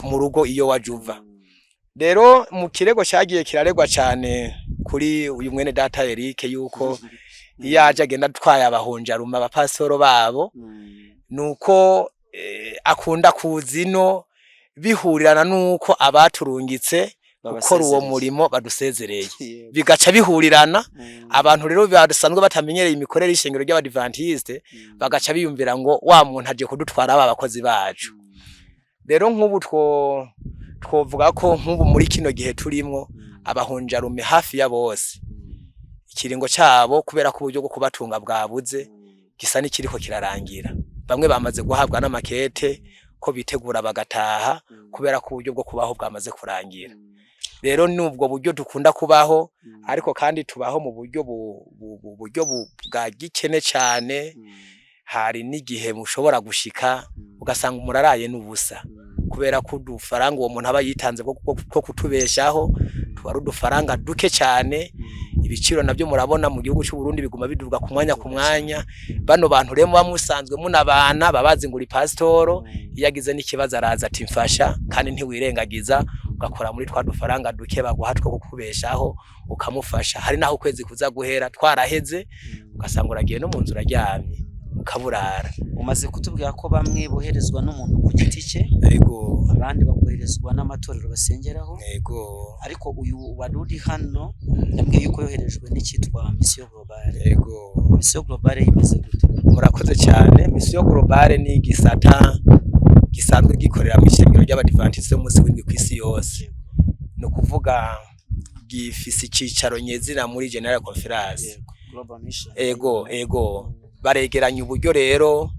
mu rugo iyo wajuva. Rero mu kirego cyagiye kiraregwa cyane kuri uyu mwene data Eric yuko yaje agenda twaye abahunjarume abapasitoro babo, nuko akunda kuzino bihurirana nuko abaturungitse gukora uwo murimo badusezereye, bigaca bihurirana. Abantu rero basanzwe batamenyereye imikorere y'ishengero ry'abadventiste bagaca biyumvira ngo wa muntu aje kudutwara aba bakozi bacu. Rero nk'ubu twovuga ko nk'ubu muri kino gihe turimo abahunjarume hafi ya bose ikiringo cyabo kubera ko uburyo bwo kubatunga bwabuze gisa n'ikiriko kirarangira. Bamwe bamaze guhabwa n'amakete ko bitegura bagataha kubera ko uburyo bwo kubaho bwamaze kurangira. Rero nubwo buryo dukunda kubaho, ariko kandi tubaho mu buryo bwa gikene cyane. Hari n'igihe mushobora gushika ugasanga umuraraye n'ubusa kubera ko udufaranga uwo muntu aba yitanze ko kutubeshaho tuba udufaranga duke cyane. Ibiciro nabyo murabona mu gihugu cy'u Burundi biguma biduvuga ku mwanya ku mwanya. Bano bantu remo bamusanzwe munabana babazi nguri pasitoro, yagize n'ikibazo araza ati mfasha, kandi ntiwirengagiza ugakora muri twa dufaranga duke baguha two kukubeshaho ukamufasha. Hari naho ukwezi kuza guhera twaraheze ugasanga uragiye no mu nzu uraryamye ukaburara. Umaze kutubwira ko bamwe boherezwa n'umuntu ku giti cye, yego, abandi bakoherezwa n'amatorero basengeraho, yego, ariko uyu waruri hano yambwiye yuko yoherejwe n'icyitwa Mission Globale. Yego, Mission Globale imeze gute? Murakoze cyane. Mission Globale ni igisata gisanzwe gikorera mu ishengero ry'abadventiste umunsi w'indwi ku isi yose. No kuvuga gifise icicaro nyezina muri General Conference. Ego, baregeranya uburyo rero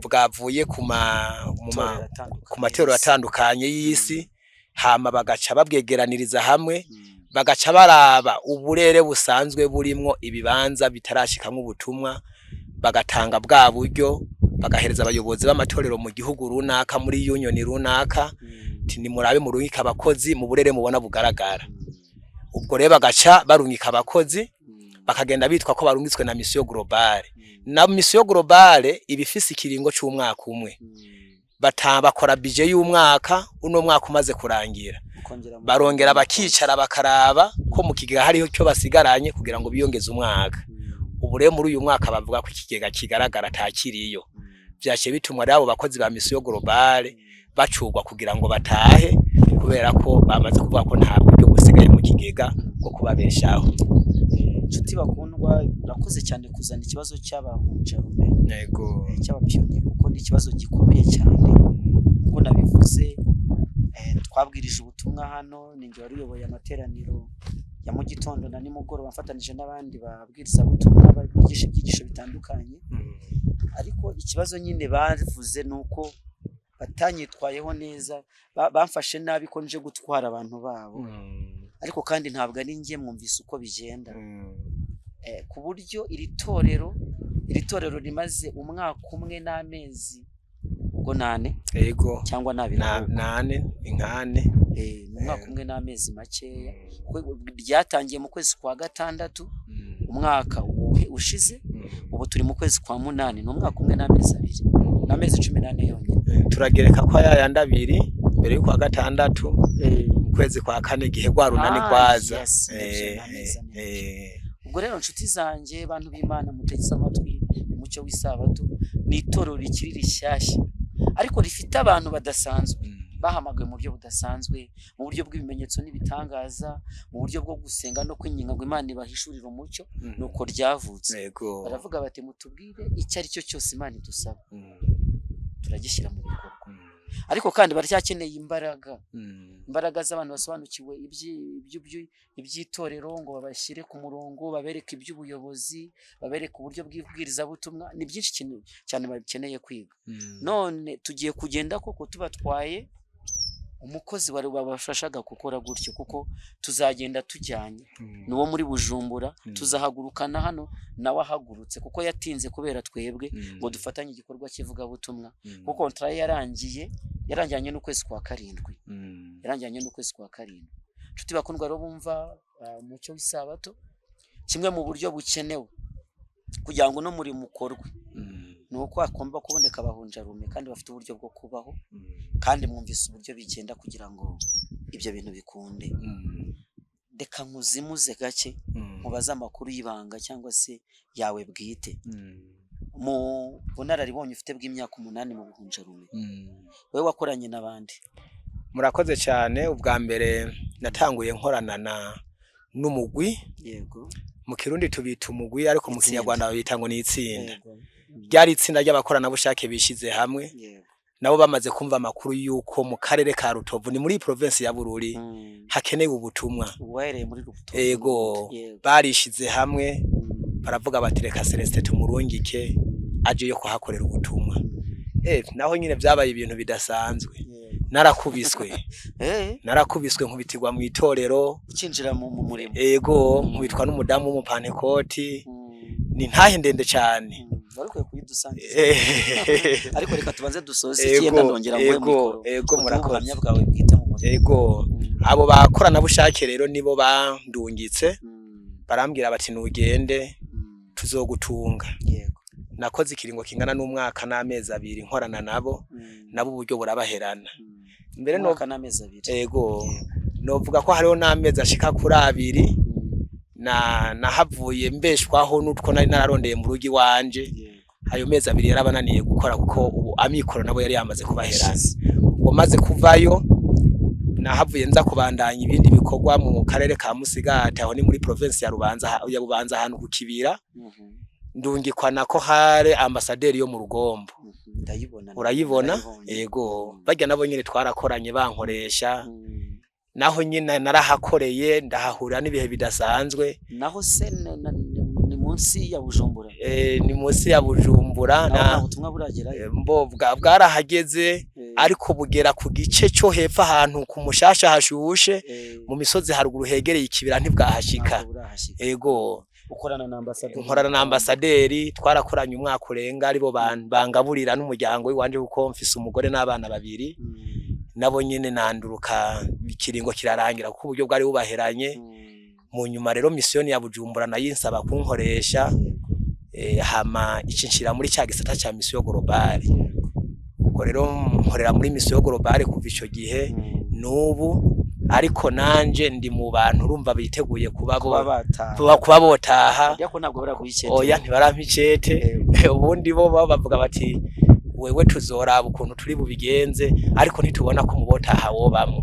bwavuye ku matorero atandukanye y'isi, hama bagaca babwegeraniriza hamwe, bagaca baraba uburere busanzwe burimwo ibibanza bitarashikamo ubutumwa, bagatanga bwa buryo, bagahereza abayobozi b'amatorero mu gihugu runaka, muri union runaka, ni murabe murungika abakozi mu burere mubona bugaragara. ubwo rero bagaca barungika abakozi bakagenda bitwa ko barungitswe na mission globale na mission globale ibifise ikiringo cy'umwaka umwe bakora budget y'umwaka uno mwaka umaze kurangira barongera bakicara bakaraba ko mu kigega hariho cyo basigaranye kugira ngo biyongeze umwaka ubu rero muri uyu mwaka bavuga ko ikigega kigaragara takiriyo byace bitumwa rabo bakozi ba mission globale bacugwa kugira ngo batahe kubera ko bamaze kuvuga ko nta buryo busigaye mu kigega bwo kubabeshaho. Inshuti bakundwa, urakoze cyane kuzana ikibazo cy'abahunjarume yego cy'abapiyoniye kuko ni ikibazo gikomeye cyane kuko nabivuze. Twabwirije ubutumwa hano, ninjye wari uyoboye amateraniro ya mu gitondo na nimugoroba mfatanije n'abandi babwirizabutumwa babigisha ibyigisho bitandukanye, ariko ikibazo nyine bavuze nuko batanyitwayeho neza, bamfashe nabi ko nje gutwara abantu babo, ariko kandi ntabwo ari njye mwumvise uko bigenda. Ku buryo iri torero rimaze umwaka umwe n'amezi ubwo 8 yego cyangwa 8 inkane mu mwaka umwe n'amezi makeya, ryatangiye mu kwezi kwa gatandatu umwaka ushize, ubu turi mu kwezi kwa 8, ni umwaka umwe n'amezi 2 n'amezi 18 yonyine. Turagereka kwa yayandi 2 mbere y'ukwa gatandatu mu kwezi kwa 4 gihe gwarunani kwaza. Ubwo rero nshuti zanjye, bantu b'Imana mutegetse amatwi, umucyo w'isabato ni itorero rikiri rishyashya ariko rifite abantu badasanzwe bahamagaye mu buryo budasanzwe, mu buryo bw'ibimenyetso n'ibitangaza, mu buryo bwo gusenga no kwinginga ngo Imana ibahishurire umucyo. Nuko ryavutse, baravuga bati mutubwire icyo ari cyo cyose Imana idusaba turagishyira mu bikorwa. Ariko kandi baracyakeneye imbaraga z'abantu basobanukiwe iby'itorero ngo babashyire ku murongo, babereke iby'ubuyobozi, babereke uburyo bw'ibwirizabutumwa. Ni byinshi cyane bakeneye kwiga. None tugiye kugenda koko tubatwaye umukozi wari babafashaga gukora gutyo, kuko tuzagenda tujyanye n'uwo muri Bujumbura, tuzahagurukana hano nawe ahagurutse kuko yatinze kubera twebwe ngo dufatanye igikorwa cy'ivugabutumwa, kuko kontra yarangiranye n'ukwezi kwa 7 yarangiranye n'ukwezi kwa 7. Nshuti bakundwa rero bumva umucyo w'isabato, kimwe mu buryo bukenewe kugira ngo no muri mukorwe nuko akomba kuboneka abahunjarume kandi bafite uburyo bwo kubaho, kandi mwumvise uburyo bigenda kugira ngo ibyo bintu bikunde. Reka nkuzimuze gake mubaza amakuru y'ibanga cyangwa se yawe bwite mu bunararibonye ufite bw'imyaka 8 mu buhunjarume, wewe wakoranye n'abandi. Murakoze cyane. Ubwa mbere natanguye nkorana n'umugwi, yego mu Kirundi tubita umugwi ariko mu Kinyarwanda babita ngo ni itsinda. Ryari itsinda ry'abakorana bushake bishize hamwe, nabo bamaze kumva amakuru yuko mu karere ka Rutovu ni muri province ya Bururi hakenewe ubutumwa. Uwahereye muri Rutovu, yego barishize hamwe baravuga bati reka Celeste tumurungike aje yo kuhakorera ubutumwa. Naho nyine byabaye ibintu bidasanzwe. Narakubiswe nkubitirwa mu itorero, ukinjira mu murimo. Yego nkubitwa n'umudamu w'umupantekoti, ni ntahe ndende cyane. Barukwiye kuyidusangiza. Ariko reka tubanze dusoze icyenda ndongera ngo mikoro. Yego murakoze. Bwawe bwite mu murimo. Yego abo bakorana bushake rero nibo bandungitse, barambwira bati nugende tuzogutunga. Yego nakoze ikiringo kingana n'umwaka n'amezi 2 nkorana nabo uburyo burabaherana. Mbere no n'amezi 2. Yego novuga ko hariho n'amezi ashika kuri 2 nahavuye mbeshwaho n'utwo nari nararondeye mu rugi wanje. Ayo mezi 2 yarabananiye gukora kuko ubu amikoro nabo yari yamaze kubaherana. Ubwo maze kuvayo nahavuye nza kubandanya ibindi bikorwa mu karere ka Musigati, aho ni muri province ya Bubanza hano ku Kibira. Ndungikwa nako hare ambasaderi yo mu Rugombo. Urayibona? Yego bajya nabo nyine twarakoranye bankoresha. Naho nyine narahakoreye ndahahura n'ibihe bidasanzwe. Naho se ni munsi ya Bujumbura. Ni munsi ya Bujumbura na ubutumwa buragera. Mbobwa bwarahageze ariko bugera ku gice cyo hepfa ahantu ku Mushasha hashushe mu misozi haruguru hegereye Ikibira ntibwahashika. Yego nkorana na ambasaderi twarakoranye umwaka urenga, aribo bangaburira n'umuryango w'iwanje kuko mfise umugore n'abana 2. Nabo nyine nanduruka ikiringo kirarangira kuko uburyo bwari bubaheranye. mu nyuma rero misiyoni ya Bujumbura nayo insaba kunkoresha hama icinshira muri cya gisata cya misiyo global. Ubwo rero nkorera muri misiyo global kuva ico gihe n'ubu, ariko nanje ndi mu bantu urumva biteguye kuba botaha. Oya ntibarampicete, ubundi bo bavuga bati wewe tuzoraba ukuntu turi bubigenze, ariko ntitubona ko mubotaha wobamwe.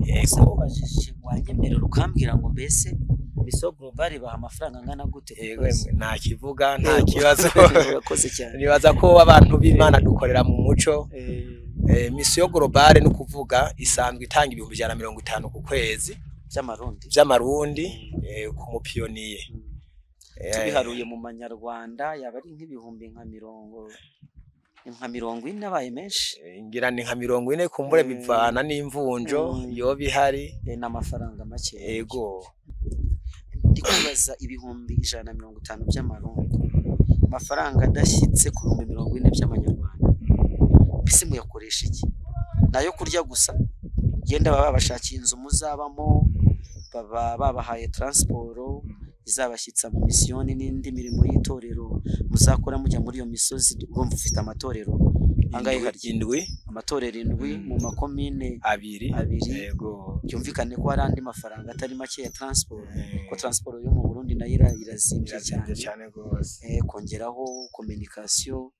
Yego wanyemerera ukambwira ngo mbese Miso global baha amafaranga angana gute? Yego nta kivuga nta kibazo. Nibaza ko abantu b'Imana dukorera mu muco. Misiyo global no kuvuga isanzwe itanga 150 ku kwezi by'amarundi ku mupiyoniye. Tubiharuye mu manyarwanda yaba ari nk'ibihumbi nka 40 abaye menshi, ngira ni nka 40 kumbure bivana n'imvunjo yo bihari n'amafaranga make. Yego ndikubaza ibihumbi 150 by'amarundi, amafaranga adashyitse ku 40 by'amanyarwanda, bise muyakoresha iki? Nayo kurya gusa? Genda baba bashakiye inzu muzabamo, baba babahaye transport izabashyitsa mu misiyoni n'indi mirimo y'itorero muzakora mujya muri iyo misozi? Urumva ufite amatorero angahe? Indwi, amatorero 7 mu makomine 2. Yego byumvikane ko hari andi mafaranga atari make ya transport, ko transport yo mu Burundi nayo irazimbye cyane gose. Kongeraho communication,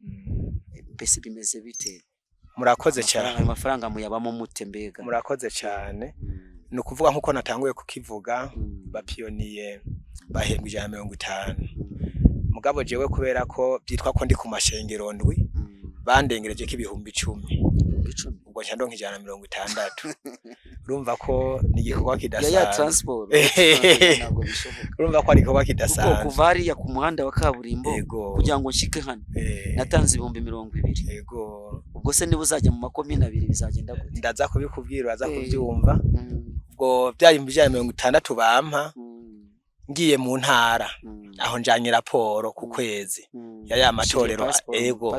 mbese bimeze bite? Murakoze cyane. Amafaranga muyabamo mute mbega? Murakoze cyane. ni ukuvuga nkuko natanguye kukivuga bapiyoniye bahembwa 150 mugabo jewe kubera ko byitwa ko ndi ku mashengero ndwi bandengereje ko ibihumbi 10 ubwo cyando nk'ijana 160 urumva ko ni igikorwa kidasanzwe ya transport ntabwo bishoboka urumva ko ari igikorwa kidasanzwe kuva hariya ku muhanda wa kaburimbo kugira ngo nshike hano natanze 220 yego ubwo se niba uzajya mu makomine 2 bizagenda gute? Ndaza kubikubwira uraza kubyumva ubwo byari 160 bampa ngiye mu ntara aho njanye raporo ku kwezi ya matorero ego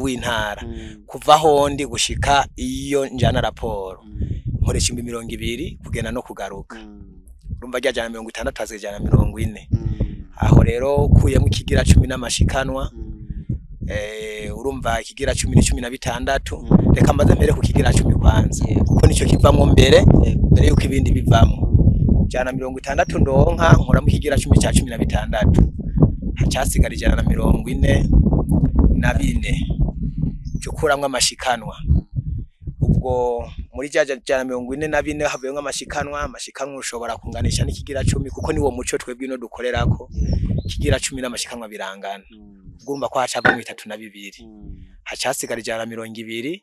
w'intara kuva hondi gushika iyo njana raporo nkoresha 200 kugena no kugaruka urumva ryajana 60 azijana 40 aho rero kuyemo ikigira 10 n'amashikanwa urumva ikigira 10 16 reka maze mbere ku kigira 10 kwanza kuko nico kivamwo mbere yuko ibindi bivamwo jana 60 ndonka nkora mu kigira 10 cya 16 hacasigara jana 44 cyukuramwe amashikanwa ubwo muri jana 44 havuyemo amashikanwa ushobora kunganisha n'ikigira 10 kuko niwo muco twebwe ino dukorerako kigira 10 n'amashikanwa birangana urumva ko hacavamo 32 hacasigara jana 28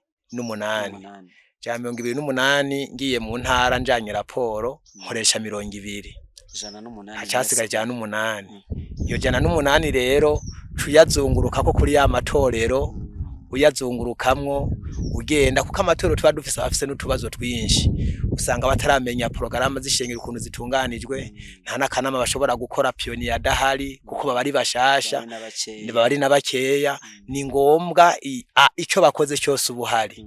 jana 28 ngiye mu ntara njanye raporo nkoresha 200 hacasigara jana 8 iyo jana 8 rero tuyazunguruka ko kuri ya matorero uyazungurukamwo ugenda kuko amatorero tuba dufise afise n'utubazo twinshi usanga bataramenya programa zishengera ukuntu zitunganijwe nta nakanama bashobora gukora pioneer dahari kuko babari bashasha bari nabakeya ni ngombwa ico bakoze cyose ubuhari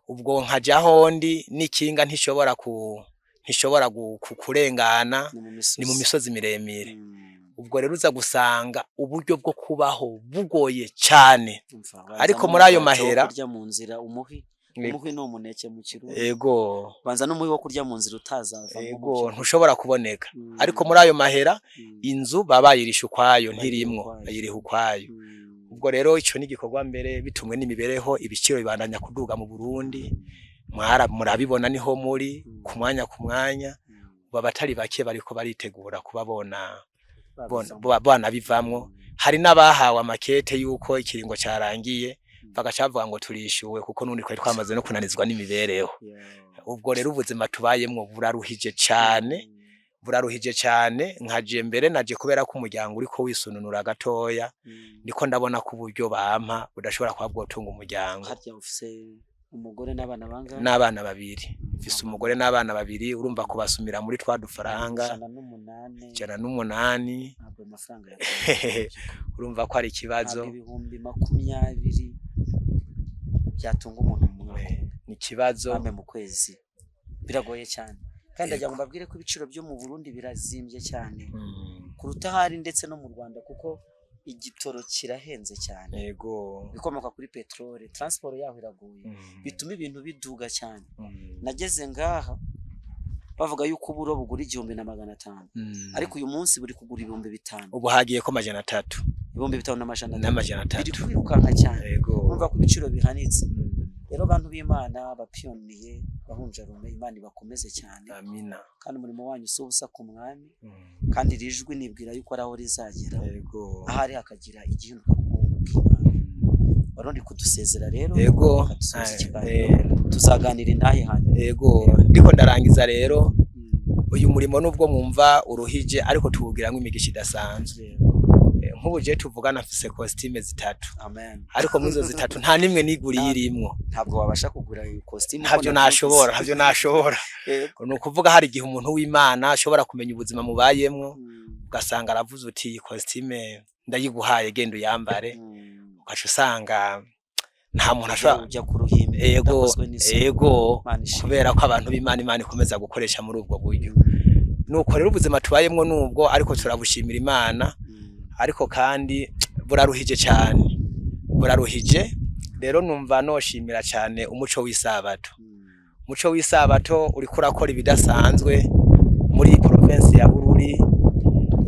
ubwo nkaja hondi nikinga ntishobora kurengana ni mu misozi miremire ubwo rero uza gusanga uburyo bwo kubaho bugoye cyane ariko muri ayo mahera kurya mu nzira umuhi no muneke mu kirundi yego banza n'umuhi wo kurya mu nzira utazava yego ntushobora kuboneka ariko muri ayo mahera inzu babayirisha ukwayo ntirimwo ayiriha ukwayo ubwo rero ico ni gikorwa mbere bitumwe n'imibereho ibiciro bibandanya kuduga mu Burundi murabibona niho muri ku mwanya babatari bake bariko baritegura kubabona bana bivamwo hari nabahawe amakete yuko ikiringo cyarangiye bagacavuga ngo turishuwe kuko nundi kwari twamaze no kunanizwa n'imibereho ubwo rero ubuzima tubayemwo buraruhije cyane nkaje mbere naje kubera ko umuryango uriko wisununura gatoya niko ndabona ko uburyo bampa budashobora kuba bwotunga umuryango harya ufise umugore n'abana banga n'abana 2 mfise umugore n'abana 2 urumva ko basumira muri twa dufaranga 108 ntabwo amafaranga urumva ko ari ikibazo ibihumbi 20 byatunga umuntu mu ni kibazo mu kwezi biragoye cyane kandi ajya mbabwire ko ibiciro byo mu Burundi birazimbye cyane kuruta hari ndetse no mu Rwanda kuko igitoro kirahenze cyane yego bikomoka kuri petrole transport yaho iraguye bituma ibintu biduga cyane nageze ngaha bavuga yuko uburo bugura 1500 ariko uyu munsi buri kugura 5000 ubu hagiye ko 300 5,500 biri kwirukanka cyane yego urumva ko ibiciro bihanitse rero abantu b'Imana bapiyoniye bahunja rume Imana bakomeze cyane amina kandi umurimo wanyu so ubusa ku mwami kandi rijwi nibwira yuko araho rizagera yego ahari hakagira igihinduka k'Imana barundi kudusezera rero yego tuzaganira intahe hano yego ndiko ndarangiza rero uyu murimo nubwo mwumva uruhije ariko tuwugiramo imigisha idasanzwe nk'ubu je tuvugana mfise costume 3 amen ariko muzo 3 nta nimwe niguriye irimwo ntabwo wabasha kugura iyo costume ntabyo nashobora no kuvuga hari igihe umuntu w'Imana ashobora kumenya ubuzima mubayemwo ugasanga aravuze uti iyi costume ndayiguhaye genda uyambare ugaca usanga nta muntu ashobora kujya ku ruhimbi yego kubera ko abantu b'Imana Imana ikomeza gukoresha muri ubwo buryo nuko rero ubuzima tubayemwo nubwo ariko turabushimira Imana ariko kandi buraruhije cyane buraruhije rero numva noshimira cyane umuco w'isabato umuco w'isabato uri kurakora ibidasanzwe muri province ya Bururi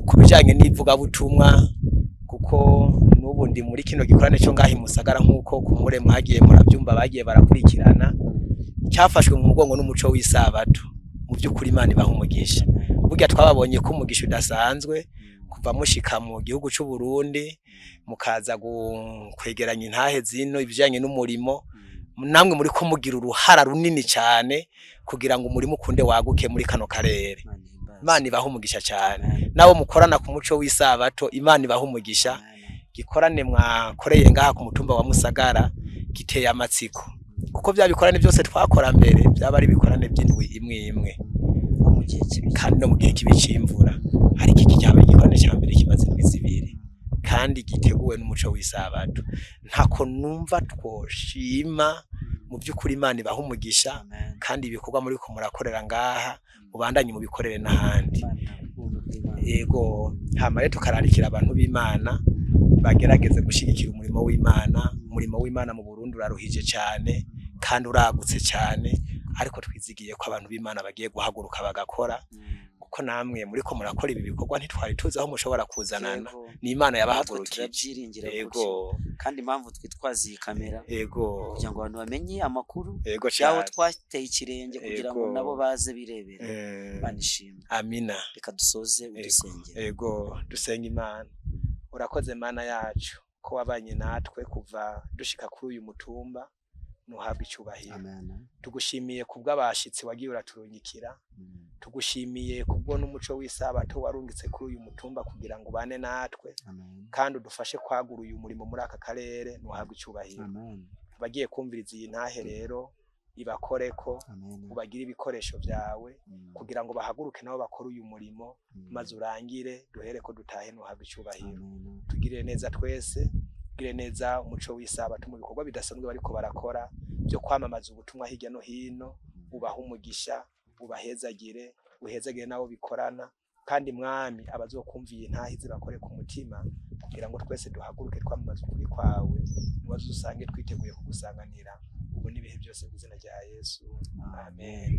kubijanye n'ivuga butumwa kuko nubu ndi muri kino gikorane cyo ngahi Musagara nkuko kumure mwagiye murabyumva bagiye barakurikirana cyafashwe mu mugongo n'umuco w'isabato mu by'ukuri Imana ibaha umugisha burya twababonye ko umugisha udasanzwe kuva mushika mu gihugu cy'u Burundi mukaza kwegeranya intahe zino ibijanye n'umurimo namwe muri ko mugira uruhara runini cyane kugira ngo umurimo ukunde waguke muri kano karere Imana ibaha umugisha cyane nabo mukorana ku muco w'isabato Imana ibaha umugisha gikorane mwakoreye ngaha ku mutumba wa Musagara giteye amatsiko kuko bya bikorane byose twakora mbere byaba ari bikorane by'indwi imwe kandi no mu gihe kibicimvura ariko iki cyaba igikorane cya mbere kimaze indwi zibiri kandi giteguwe n'umuco w'isabato ntako numva twoshima mu by'ukuri Imana ibaha umugisha kandi ibikorwa muri ko murakorera ngaha ubandanye mu bikorere n'ahandi yego hamare tukararikira abantu b'Imana bagerageze gushigikira umurimo w'Imana mu Burundi uraruhije cyane kandi uragutse cyane ariko twizigiye ko abantu b'Imana bagiye guhaguruka bagakora kuko namwe muri ko murakora ibi bikorwa ntitwari tuzi aho mushobora kuzanana ni Imana yabahagurukije yego kandi impamvu twitwaziye kamera yego kugira ngo abantu bamenye amakuru yego yaho twateye ikirenge kugira ngo nabo baze birebera banishima amina reka dusoze udusengera yego dusenga Imana urakoze Mana yacu ko wabanye natwe kuva dushika kuri uyu mutumba nuhabwa icyubahiro tugushimiye kubw'abashitsi wagiye uraturungikira tugushimiye kubwo n'umuco w'isabato warungitse kuri uyu mutumba kugira ngo bane natwe kandi udufashe kwagura uyu murimo muri aka karere nuhabwa icyubahiro abagiye kumviriza iyi ntahe rero ibakoreko ubagira ibikoresho byawe kugira ngo bahaguruke nabo bakora uyu murimo maze urangire duhere ko dutahe nuhabwa icyubahiro tugirire neza twese tugirire neza umuco w'isabato mu bikorwa bidasanzwe bariko barakora byo kwamamaza ubutumwa hirya no hino ubaha umugisha ubahezagire uhezagire nabo bikorana kandi mwami abazokumviye ntahize bakore ku mutima kugira ngo twese duhaguruke twamamaza ukuri kwawe niwazo usange twiteguye kugusanganira ubu n'ibihe byose mu izina rya Yesu amen.